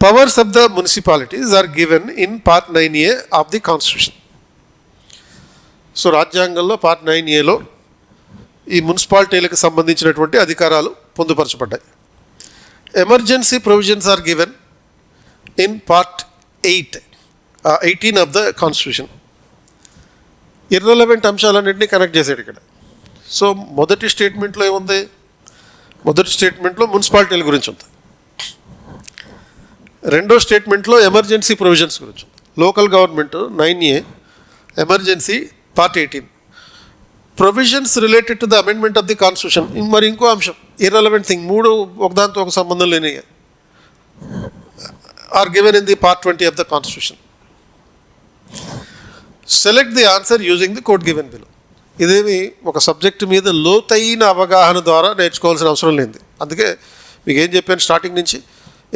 Powers of the municipalities are given in Part 9A of the constitution. So రాజ్యాంగంలో Part 9Aలో ఈ మున్సిపాలిటీలకు సంబంధించినటువంటి అధికారాలు పొందుపరచబడ్డాయి. Emergency provisions are given in Part 18 of the constitution. Irrelevant అంశాలన్నింటినీ కనెక్ట్ చేశాడు ఇక్కడ. సో మొదటి స్టేట్మెంట్లో ఏముంది? మొదటి స్టేట్మెంట్లో మున్సిపాలిటీల గురించి ఉంది. రెండో స్టేట్మెంట్లో ఎమర్జెన్సీ ప్రొవిజన్స్ గురించి ఉంది. Local government 9A, emergency Part 18. Provisions related to the amendment of the constitution. మరి ఇంకో అంశం ఇర్రెలవెంట్ థింగ్, మూడు ఒకదాంతో ఒక సంబంధం లేని are given in the part 20 of the constitution. Select the answer using the code given below. ఇదేమి ఒక subject మీద లోతైన అవగాహన ద్వారా నేర్చుకోవాల్సిన అవసరం లేదు. అందుకే మీకు ఏం చెప్పాను స్టార్టింగ్ నుంచి,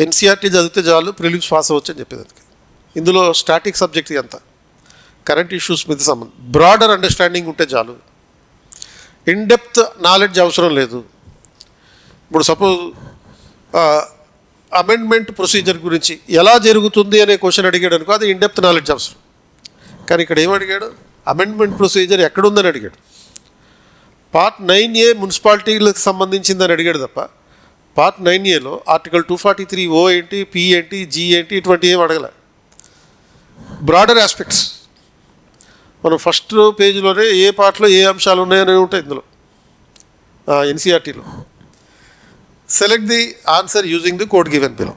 ఎన్సీఆర్టీ చదివితే చాలు ప్రిలిమ్స్ పాస్ అవ్వచ్చు అని చెప్పేది. అందుకే ఇందులో స్టాటిక్ సబ్జెక్ట్ అంతా కరెంట్ ఇష్యూస్ మీద సంబంధం, బ్రాడర్ అండర్స్టాండింగ్ ఉంటే చాలు, ఇన్ డెప్త్ నాలెడ్జ్ అవసరం లేదు. ఇప్పుడు సపోజ్ అమెండ్మెంట్ ప్రొసీజర్ గురించి ఎలా జరుగుతుంది అనే క్వశ్చన్ అడిగాడు అనుకో, అది ఇన్ డెప్త్ నాలెడ్జ్ అవసరం. కానీ ఇక్కడ ఏమడిగాడు, అమెండ్మెంట్ ప్రొసీజర్ ఎక్కడుందని అడిగాడు. పార్ట్ 9A మున్సిపాలిటీలకు సంబంధించిందని అడిగాడు తప్ప పార్ట్ 9Aలో ఆర్టికల్ 243 ఏంటి, పి ఏంటి, జీ ఏంటి, ఇటువంటి ఏం అడగలే. బ్రాడర్ ఆస్పెక్ట్స్ మనం ఫస్ట్ పేజీలోనే ఏ పార్ట్లో ఏ అంశాలు ఉన్నాయని ఉంటాయి ఇందులో ఎన్సీఆర్టీలో. Select the answer using the code given below.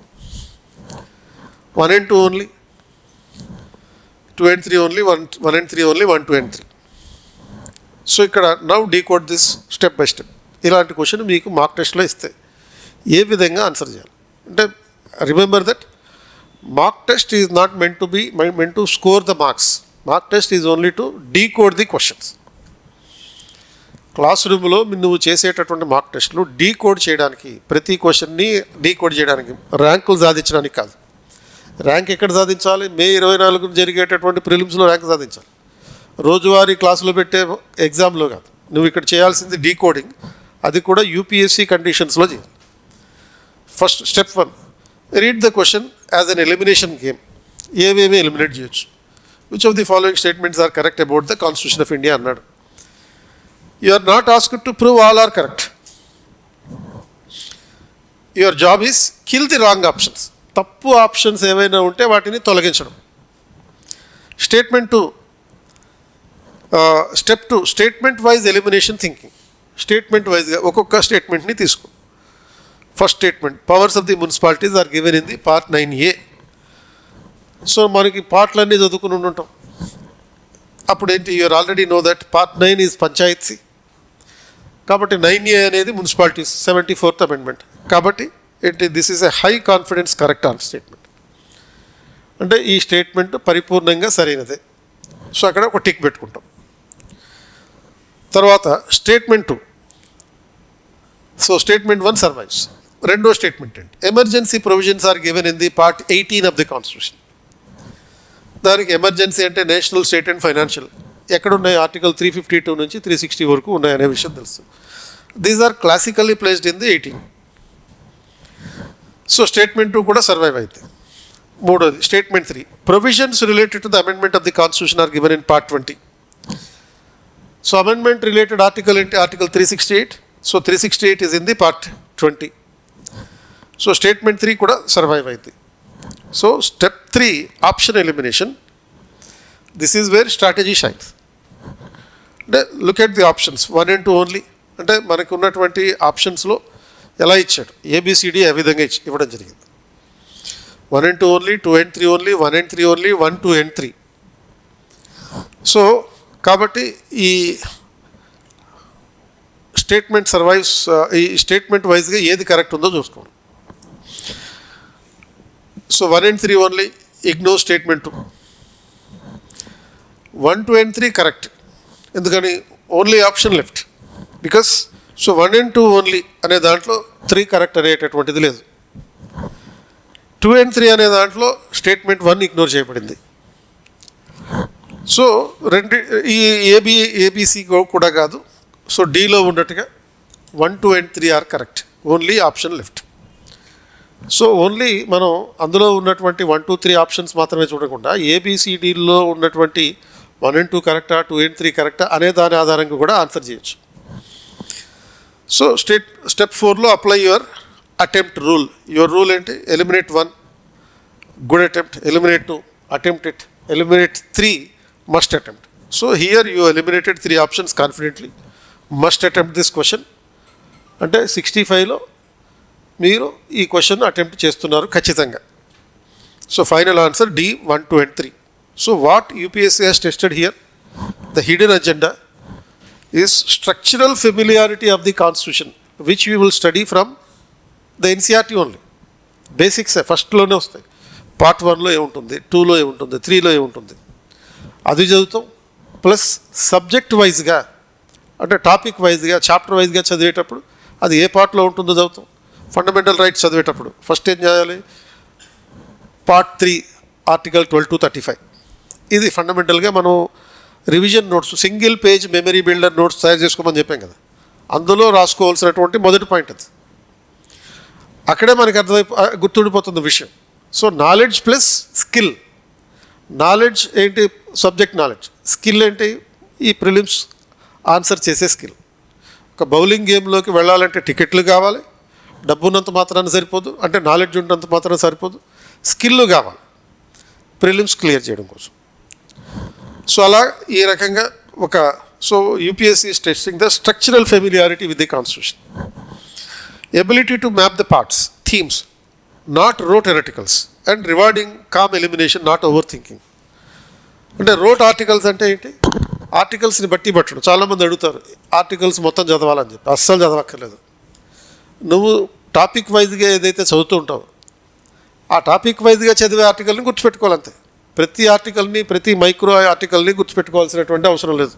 1 and 2 only, 2 and 3 only, 1 and 3 only, 1, 2 and 3. So ఇక్కడ now decode this step by step. ఇలాంటి క్వశ్చన్ మీకు మార్క్ టెస్ట్లో ఇస్తే ఏ విధంగా ఆన్సర్ చేయాలి అంటే, remember that mark test is not meant to score the marks. Mark test is only to decode the questions. Class రూమ్లో నువ్వు చేసేటటువంటి మార్క్ టెస్ట్లు డీకోడ్ చేయడానికి, ప్రతి క్వశ్చన్ని డీకోడ్ చేయడానికి, ర్యాంకులు సాధించడానికి కాదు. ర్యాంక్ ఎక్కడ సాధించాలి? మే 24 జరిగేటటువంటి ప్రిలిమ్స్లో ర్యాంక్ సాధించాలి, రోజువారీ క్లాసులో పెట్టే ఎగ్జామ్లో కాదు. నువ్వు ఇక్కడ చేయాల్సింది డీకోడింగ్, అది కూడా యూపీఎస్సీ కండిషన్స్లో చేయాలి. First step 1, read the question as an elimination game. ఏవేమి ఎలిమినేట్ చేయొచ్చు. Which of the following statements are correct about the constitution of India అన్నాడు. You are not asked to prove all are correct. Your job is kill the wrong options. తప్పు options ఏవైనా ఉంటే వాటిని తొలగించడం. Statement 2, step 2, statement wise elimination thinking. Statement వైజ్గా ఒక్కొక్క స్టేట్మెంట్ని తీసుకో. First statement, powers of the municipalities are given in the part 9A. So మనకి పార్ట్లన్నీ చదువుకుని ఉంటాం. అప్పుడు ఏంటి, you're already know that part 9 is panchayati. కాబట్టి 9A అనేది మున్సిపాలిటీస్, 74th అమెండ్మెంట్. కాబట్టి ఏంటి, this is a high confidence correct on statement. అంటే ఈ స్టేట్మెంట్ పరిపూర్ణంగా సరైనదే. సో అక్కడ ఒక టిక్ పెట్టుకుంటాం. తర్వాత స్టేట్మెంట్ 2. So statement 1 survives. రెండో స్టేట్మెంట్ ఏంటి, emergency provisions are given in the part 18 of the constitution. దానికి ఎమర్జెన్సీ అంటే నేషనల్, స్టేట్ అండ్ ఫైనాన్షియల్ ఎక్కడున్నాయి, ఆర్టికల్ 352 నుంచి 360 వరకు ఉన్నాయనే విషయం తెలుసు. These are classically placed in the 18. So statement 2 కూడా సర్వైవ్ అయితే. మూడోది statement 3, provisions related to the amendment of the constitution are given in part 20. So amendment related article ఏంటి, article 368. So 368 is in the part 20. So statement 3 కూడా survive అయింది. So step 3, option elimination. This is where strategy shines. అంటే look at the options 1 and 2 only. అంటే మనకు ఉన్నటువంటి ఆప్షన్స్లో ఎలా ఇచ్చాడు, ABCD ఏ విధంగా ఇవ్వడం జరిగింది. 1 and 2 only, 2 and 3 only, 1 and 3 only, 1, 2 and 3. So కాబట్టి ఈ స్టేట్మెంట్ సర్వైవ్స్, ఈ స్టేట్మెంట్ వైజ్గా ఏది కరెక్ట్ ఉందో చూసుకోండి. So 1 and 3 only, ignore statement 2. 1, 2 and 3 correct. ఎందుకని, only option left. Because so 1 and 2 only అనే దాంట్లో 3 కరెక్ట్ అనేటటువంటిది లేదు. 2 and 3 అనే దాంట్లో స్టేట్మెంట్ 1 ఇగ్నోర్ చేయబడింది. సో ఈ ABC కూడా కాదు. సో డీలో ఉన్నట్టుగా 1, 2 and 3 are correct, only option left. So only మనం అందులో ఉన్నటువంటి 1, 2, 3 ఆప్షన్స్ మాత్రమే చూడకుండా ABCDలో ఉన్నటువంటి 1 and 2 కరెక్టా, 2 and 3 కరెక్టా అనే దాని ఆధారంగా కూడా ఆన్సర్ చేయొచ్చు. సో స్టెప్ 4లో apply your attempt rule. Your rule ఏంటి, eliminate 1, good attempt, eliminate 2, attempt it, eliminate 3, must attempt. So here you eliminated 3 options confidently. Must attempt this question అంటే 65లో మీరు ఈ క్వశ్చన్ అటెంప్ట్ చేస్తున్నారు ఖచ్చితంగా. So final answer D, 1, 2 and 3. So what UPSC has tested here, the hidden agenda is structural familiarity of the constitution which we will study from the NCERT only. బేసిక్సే ఫస్ట్లోనే వస్తాయి. Part 1లో ఏముంటుంది, 2లో ఏముంటుంది, 3లో ఏముంటుంది అది చదువుతాం. ప్లస్ సబ్జెక్ట్ వైజ్గా అంటే టాపిక్ వైజ్గా చాప్టర్ వైజ్గా చదివేటప్పుడు అది ఏ పార్ట్లో ఉంటుందో చదువుతాం. ఫండమెంటల్ రైట్స్ చదివేటప్పుడు ఫస్ట్ ఏం చేయాలి, పార్ట్ 3 ఆర్టికల్ 12 to 35. ఇది ఫండమెంటల్గా మనం revision notes single page memory builder notes తయారు చేసుకోమని చెప్పాం కదా, అందులో రాసుకోవాల్సినటువంటి మొదటి పాయింట్ అది. అక్కడే మనకి గుర్తుండిపోతుంది విషయం. So knowledge plus skill. Knowledge ఏంటి, సబ్జెక్ట్ నాలెడ్జ్. స్కిల్ ఏంటి, ఈ ప్రిలిమ్స్ ఆన్సర్ చేసే స్కిల్. ఒక బౌలింగ్ గేమ్లోకి వెళ్ళాలంటే టికెట్లు కావాలి, డబ్బు ఉన్నంత మాత్రాన సరిపోదు, అంటే నాలెడ్జ్ ఉన్నంత మాత్రాన సరిపోదు, స్కిల్ కావాలి ప్రిలిమ్స్ క్లియర్ చేయడం కోసం. సో అలా ఈ రకంగా UPSC is testing the structural familiarity with the constitution. Ability to map the parts, themes, not rote articles, and rewarding calm elimination, not over thinking. అంటే రోట్ ఆర్టికల్స్ అంటే ఏంటి, ఆర్టికల్స్ని బట్టి పట్టడం. చాలామంది అడుగుతారు ఆర్టికల్స్ మొత్తం చదవాలని చెప్పి. అస్సలు చదవక్కర్లేదు. నువ్వు టాపిక్ వైజ్గా ఏదైతే చదువుతూ ఉంటావో ఆ టాపిక్ వైజ్గా చదివే ఆర్టికల్ని గుర్తుపెట్టుకోవాలంతే. ప్రతి ఆర్టికల్ని, ప్రతి మైక్రో ఆర్టికల్ని గుర్తుపెట్టుకోవాల్సినటువంటి అవసరం లేదు.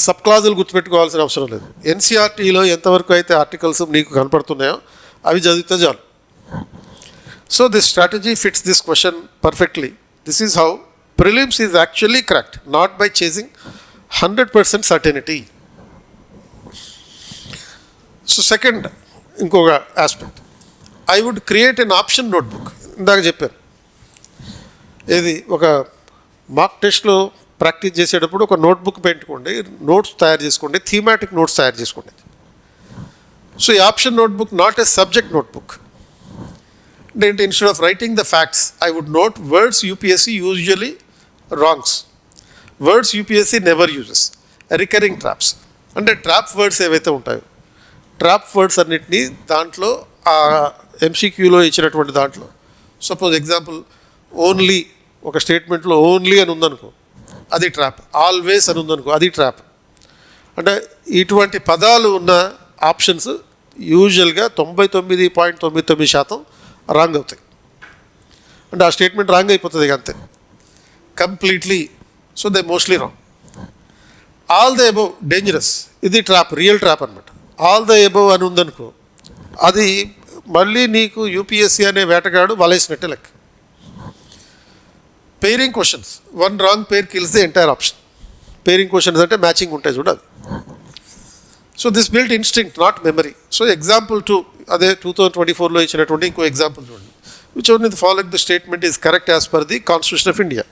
సబ్ క్లాజులు గుర్తుపెట్టుకోవాల్సిన అవసరం లేదు. ఎన్సీఆర్టీలో ఎంతవరకు అయితే ఆర్టికల్స్ నీకు కనపడుతున్నాయో అవి చదివితే చాలు. So this strategy fits this question perfectly. This is how prelims is actually cracked, not by chasing 100% certainty. So second, ఇంకొక aspect, I would create an option notebook. ఇందాక చెప్పాను, ఏది ఒక మాక్ టెస్ట్లో ప్రాక్టీస్ చేసేటప్పుడు ఒక నోట్బుక్ పెట్టుకోండి, నోట్స్ తయారు చేసుకోండి, థీమాటిక్ నోట్స్ తయారు చేసుకోండి. సో ఈ option notebook not a subject notebook. అంటే instead of writing the facts I would note words UPSC usually wrongs, words UPSC never uses, recurring traps. అంటే ట్రాప్ వర్డ్స్ ఏవైతే ఉంటాయో ట్రాప్ వర్డ్స్ అన్నిటినీ దాంట్లో ఆ ఎంసీక్యూలో ఇచ్చినటువంటి దాంట్లో, సపోజ్ ఎగ్జాంపుల్ ఓన్లీ, ఒక స్టేట్మెంట్లో ఓన్లీ అని ఉందనుకో అది ట్రాప్, ఆల్వేస్ అని ఉందనుకో అది ట్రాప్. అంటే ఇటువంటి పదాలు ఉన్న ఆప్షన్స్ యూజువల్గా 99.99% రాంగ్ అవుతాయి. అంటే ఆ స్టేట్మెంట్ రాంగ్ అయిపోతుంది ఇక అంతే, completely. So they mostly wrong. All the above dangerous, ఇది ట్రాప్, రియల్ ట్రాప్ అనమాట. ఆల్ ద అబవ్ అని ఉందనుకో అది మళ్ళీ నీకు యూపీఎస్సీ అనే వేటగాడు వలేసినట్టే లెక్క. Pairing questions, one wrong pair kills the entire option. Pairing questions అంటే మ్యాచింగ్ ఉంటాయి చూడ అది. So this built instinct not memory. So example 2 అదే 2024లో ఇచ్చినటువంటి ఇంకో ఎగ్జాంపుల్ చూడండి. Which own the following the statement is correct as per the constitution of India.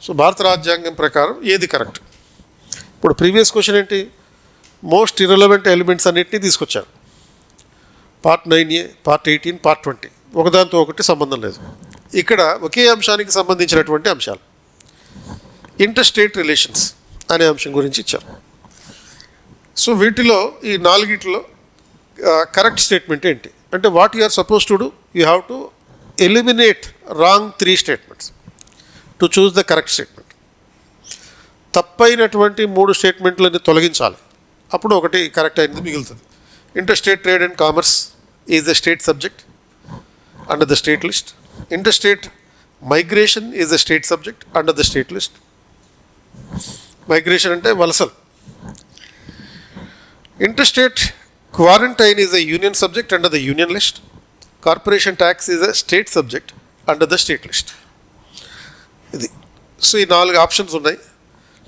So భారత రాజ్యాంగం ప్రకారం ఏది కరెక్ట్. ఇప్పుడు ప్రీవియస్ క్వశ్చన్ ఏంటి, మోస్ట్ ఇర్రెలవెంట్ ఎలిమెంట్స్ అన్నింటినీ తీసుకొచ్చారు. పార్ట్ 9A, పార్ట్ 18, పార్ట్ 20 ఒకదాంతో ఒకటి సంబంధం లేదు. ఇక్కడ ఒకే అంశానికి సంబంధించినటువంటి అంశాలు, ఇంటర్ స్టేట్ రిలేషన్స్ అనే అంశం గురించి ఇచ్చారు. సో వీటిలో ఈ 4 కరెక్ట్ స్టేట్మెంట్ ఏంటి అంటే, what you are suppose to do, you have to eliminate wrong 3 statements to choose the correct statement. తప్పైనటువంటి 3 స్టేట్మెంట్లని తొలగించాలి, అప్పుడు ఒకటి కరెక్ట్ అయింది మిగులుతుంది. Inter state trade and commerce is the state subject under the state list. Inter state migration is the state subject under the state list. Migration అంటే వలసలు. Inter state quarantine is the union subject under the union list. Corporation tax is the state subject under the state list. ఇది. So ఈ 4 options ఉన్నాయి.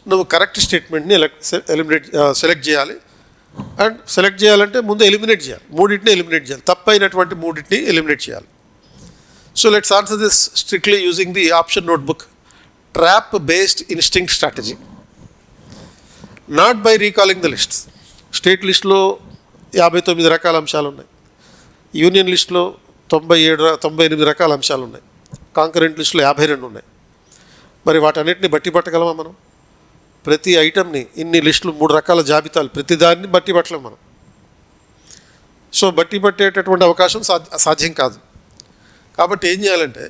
నువ్వు correct స్టేట్మెంట్ని select చేయాలి. And select చేయాలంటే ముందు eliminate చేయాలి, 3 ఎలిమినేట్ చేయాలి, తప్పైనటువంటి 3 ఎలిమినేట్ చేయాలి. So let's answer this strictly using the option notebook trap based instinct strategy, not by recalling the lists. State లిస్ట్లో 59 రకాల అంశాలు ఉన్నాయి, యూనియన్ లిస్ట్లో 98 రకాల అంశాలు ఉన్నాయి, కాంకరెంట్ లిస్టులో 52 ఉన్నాయి. మరి వాటన్నిటిని బట్టి పట్టగలమా మనం? ప్రతి ఐటమ్ని ఇన్ని లిస్టులు, 3 రకాల జాబితాలు, ప్రతి దాన్ని బట్టి పట్టలేము మనం. సో బట్టి పట్టేటటువంటి అవకాశం సాధ్యం కాదు. కాబట్టి ఏం చేయాలంటే,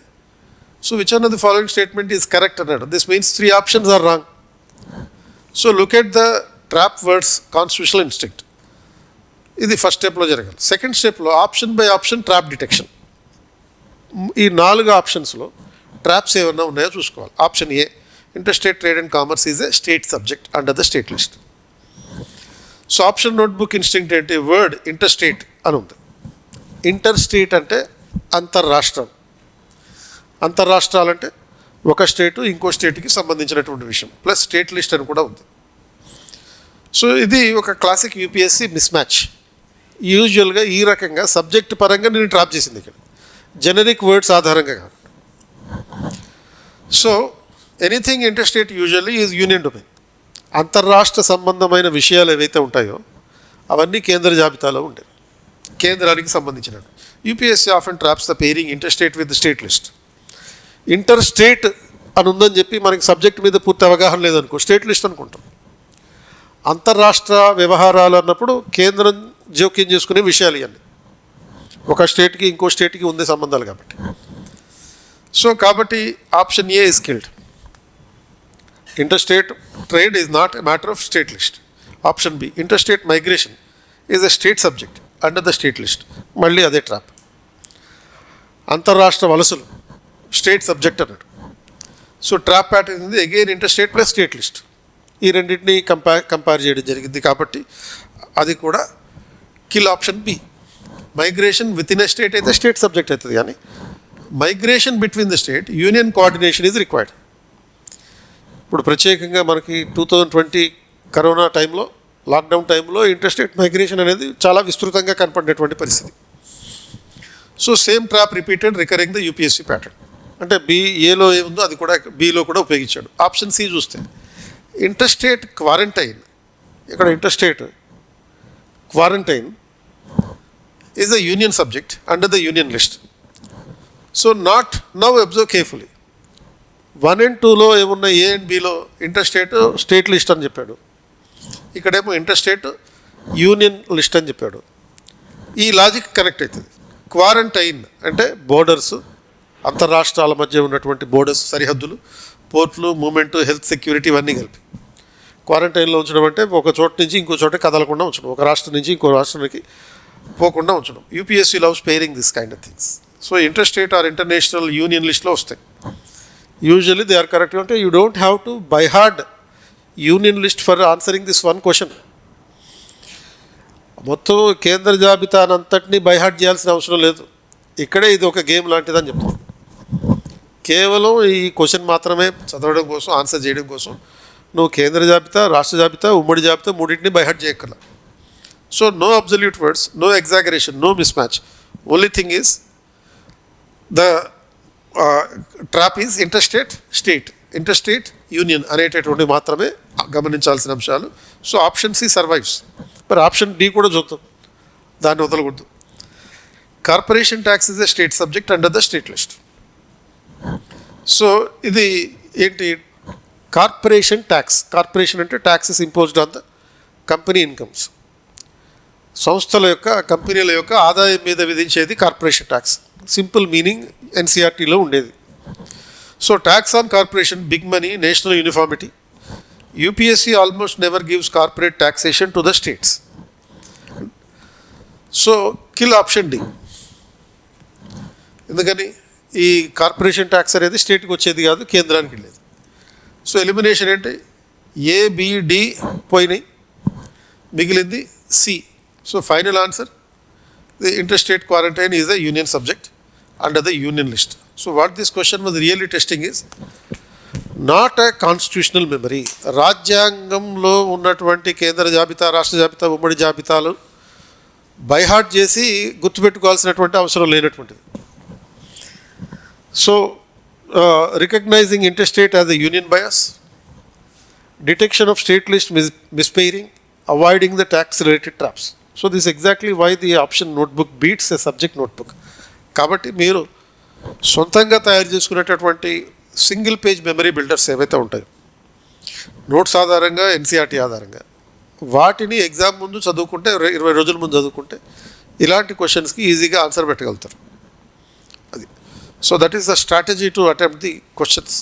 so which one of the following statement is correct అన్నాడు. This means 3 options are wrong. So look at the trap words constitutional instinct. ఇది ఫస్ట్ స్టెప్లో జరగాలి. సెకండ్ స్టెప్లో option by option trap detection. ఈ 4 ఆప్షన్స్లో ట్రాప్స్ ఏమన్నా ఉన్నాయో చూసుకోవాలి. Option A, interstate trade and commerce is a state subject under the state list. So option notebook instinct ఏంటి, వర్డ్ ఇంటర్స్టేట్ అని ఉంది. ఇంటర్స్టేట్ అంటే అంతర్రాష్ట్రం. అంతర్రాష్ట్రాలంటే ఒక స్టేటు ఇంకో స్టేట్కి సంబంధించినటువంటి విషయం, ప్లస్ స్టేట్ లిస్ట్ అని కూడా ఉంది. సో ఇది ఒక క్లాసిక్ యూపీఎస్సీ మిస్ మ్యాచ్. యూజువల్గా ఈ రకంగా సబ్జెక్ట్ పరంగా నేను ట్రాప్ చేసింది ఇక్కడ, జెనరిక్ వర్డ్స్ ఆధారంగా కాదు. So anything interstate usually is union domain. అంతర్రాష్ట్ర సంబంధమైన విషయాలు ఏవైతే ఉంటాయో అవన్నీ కేంద్ర జాబితాలో ఉండేవి, కేంద్రానికి సంబంధించినవి. UPSC often traps the pairing interstate with state list. Inter state అని ఉందని చెప్పి మనకి సబ్జెక్ట్ మీద పూర్తి అవగాహన లేదనుకో, స్టేట్ లిస్ట్ అనుకుంటాం. అంతర్రాష్ట్ర వ్యవహారాలు అన్నప్పుడు కేంద్రం జోక్యం చేసుకునే విషయాలు ఇవన్నీ, ఒక స్టేట్కి ఇంకో స్టేట్కి ఉండే సంబంధాలు కాబట్టి. సో కాబట్టి option A is killed. Interstate trade is not a matter of state list. Option B, interstate migration is a state subject under the state list. మళ్ళీ అదే ట్రాప్. అంతర్రాష్ట్ర వలసలు స్టేట్ సబ్జెక్ట్ అన్నాడు. సో ట్రాప్ ప్యాటర్న్ ఉంది again interstate plus state list. ఈ రెండింటిని compare చేయడం జరిగింది కాబట్టి అది కూడా kill. Option B, migration within a state అయితే స్టేట్ సబ్జెక్ట్ అవుతుంది, కానీ migration between the state union coordination is required. ఇప్పుడు ప్రత్యేకంగా మనకి 2020 కరోనా టైంలో, లాక్డౌన్ టైంలో ఇంటర్స్టేట్ మైగ్రేషన్ అనేది చాలా విస్తృతంగా కనపడినటువంటి పరిస్థితి. So same trap repeated recurring the UPSC pattern. అంటే ఏలో ఏముందో అది కూడా బీలో కూడా ఉపయోగించాడు. ఆప్షన్ సి చూస్తే ఇంటర్స్టేట్ క్వారంటైన్. ఇక్కడ interstate quarantine is a union subject under the union list. So not now observe carefully. 1 and 2లో ఏమున్నా ఏ and below interstate state list అని చెప్పాడు, ఇక్కడేమో ఇంటర్స్టేట్ యూనియన్ లిస్ట్ అని చెప్పాడు. ఈ లాజిక్ కనెక్ట్ అవుతుంది. క్వారంటైన్ అంటే బోర్డర్స్, అంతర్రాష్ట్రాల మధ్య ఉన్నటువంటి బోర్డర్స్, సరిహద్దులు, పోర్ట్లు, మూమెంట్, హెల్త్, సెక్యూరిటీ ఇవన్నీ కలిపి క్వారంటైన్లో ఉంచడం అంటే ఒక చోట నుంచి ఇంకో చోట కదలకుండా ఉంచడం, ఒక రాష్ట్రం నుంచి ఇంకో రాష్ట్రానికి పోకుండా ఉంచడం. UPSC loves pairing this kind of things. So interstate or international union లిస్ట్లో వస్తాయి. Usually they are correct. అంటే you don't have to by heart union list for answering this one question. మొత్తం కేంద్ర జాబితానంతటినీ బై హార్ట్ చేయాల్సిన అవసరం లేదు. ఇక్కడే ఇది ఒక గేమ్ లాంటిదని చెప్తాను. కేవలం ఈ క్వశ్చన్ మాత్రమే చదవడం కోసం, ఆన్సర్ చేయడం కోసం నువ్వు కేంద్ర జాబితా, రాష్ట్ర జాబితా, ఉమ్మడి జాబితా మూడింటిని బై హార్ట్ చేయక్కర్లా. So no absolute words, no exaggeration, no mismatch. Only thing is the trap is interstate, state, interstate, union అనేటటువంటి మాత్రమే గమనించాల్సిన అంశాలు. So option C survives. మరి ఆప్షన్ డి కూడా చూద్దాం, దాన్ని వదలకూడదు. Corporation tax is a state subject under the state list. So ఇది ఏంటి, కార్పొరేషన్ ట్యాక్స్. కార్పొరేషన్ అంటే taxes imposed on the company incomes. సంస్థల యొక్క, కంపెనీల యొక్క ఆదాయం మీద విధించేది కార్పొరేషన్ ట్యాక్స్. సింపుల్ మీనింగ్ ఎన్సీఆర్టీలో ఉండేది. So tax on corporation, big money, national uniformity. UPSC almost never gives corporate taxation to the states. So kill option D. ఎందుకని, ఈ కార్పొరేషన్ ట్యాక్స్ అనేది స్టేట్కి వచ్చేది కాదు, కేంద్రానికి వెళ్ళేది. సో ఎలిమినేషన్ ఏంటి, ఏ, బి, డి పోయినాయి, మిగిలింది C. So final answer, the interstate quarantine is a union subject under the union list. So what this question was really testing is not a constitutional memory. రాజ్యాంగంలో ఉన్నటువంటి కేంద్ర జాబితా, రాష్ట్ర జాబితా, ఉమ్మడి జాబితాలు బైహార్ట్ చేసి గుర్తుపెట్టుకోవాల్సినటువంటి అవసరం లేనటువంటిది. So recognising interstate as a union bias, detection of state list mispairing, avoiding the tax related traps. So this exactly why the option notebook beats a subject notebook. కాబట్టి మీరు సొంతంగా తయారు చేసుకునేటటువంటి సింగిల్ పేజ్ మెమరీ బిల్డర్స్ ఏవైతే ఉంటాయో, notes ఆధారంగా, NCERT ఆధారంగా, వాటిని ఎగ్జామ్ ముందు చదువుకుంటే, 20 రోజుల ముందు చదువుకుంటే ఇలాంటి క్వశ్చన్స్కి ఈజీగా ఆన్సర్ పెట్టగలుగుతారు. అది. So that is the strategy to attempt the questions.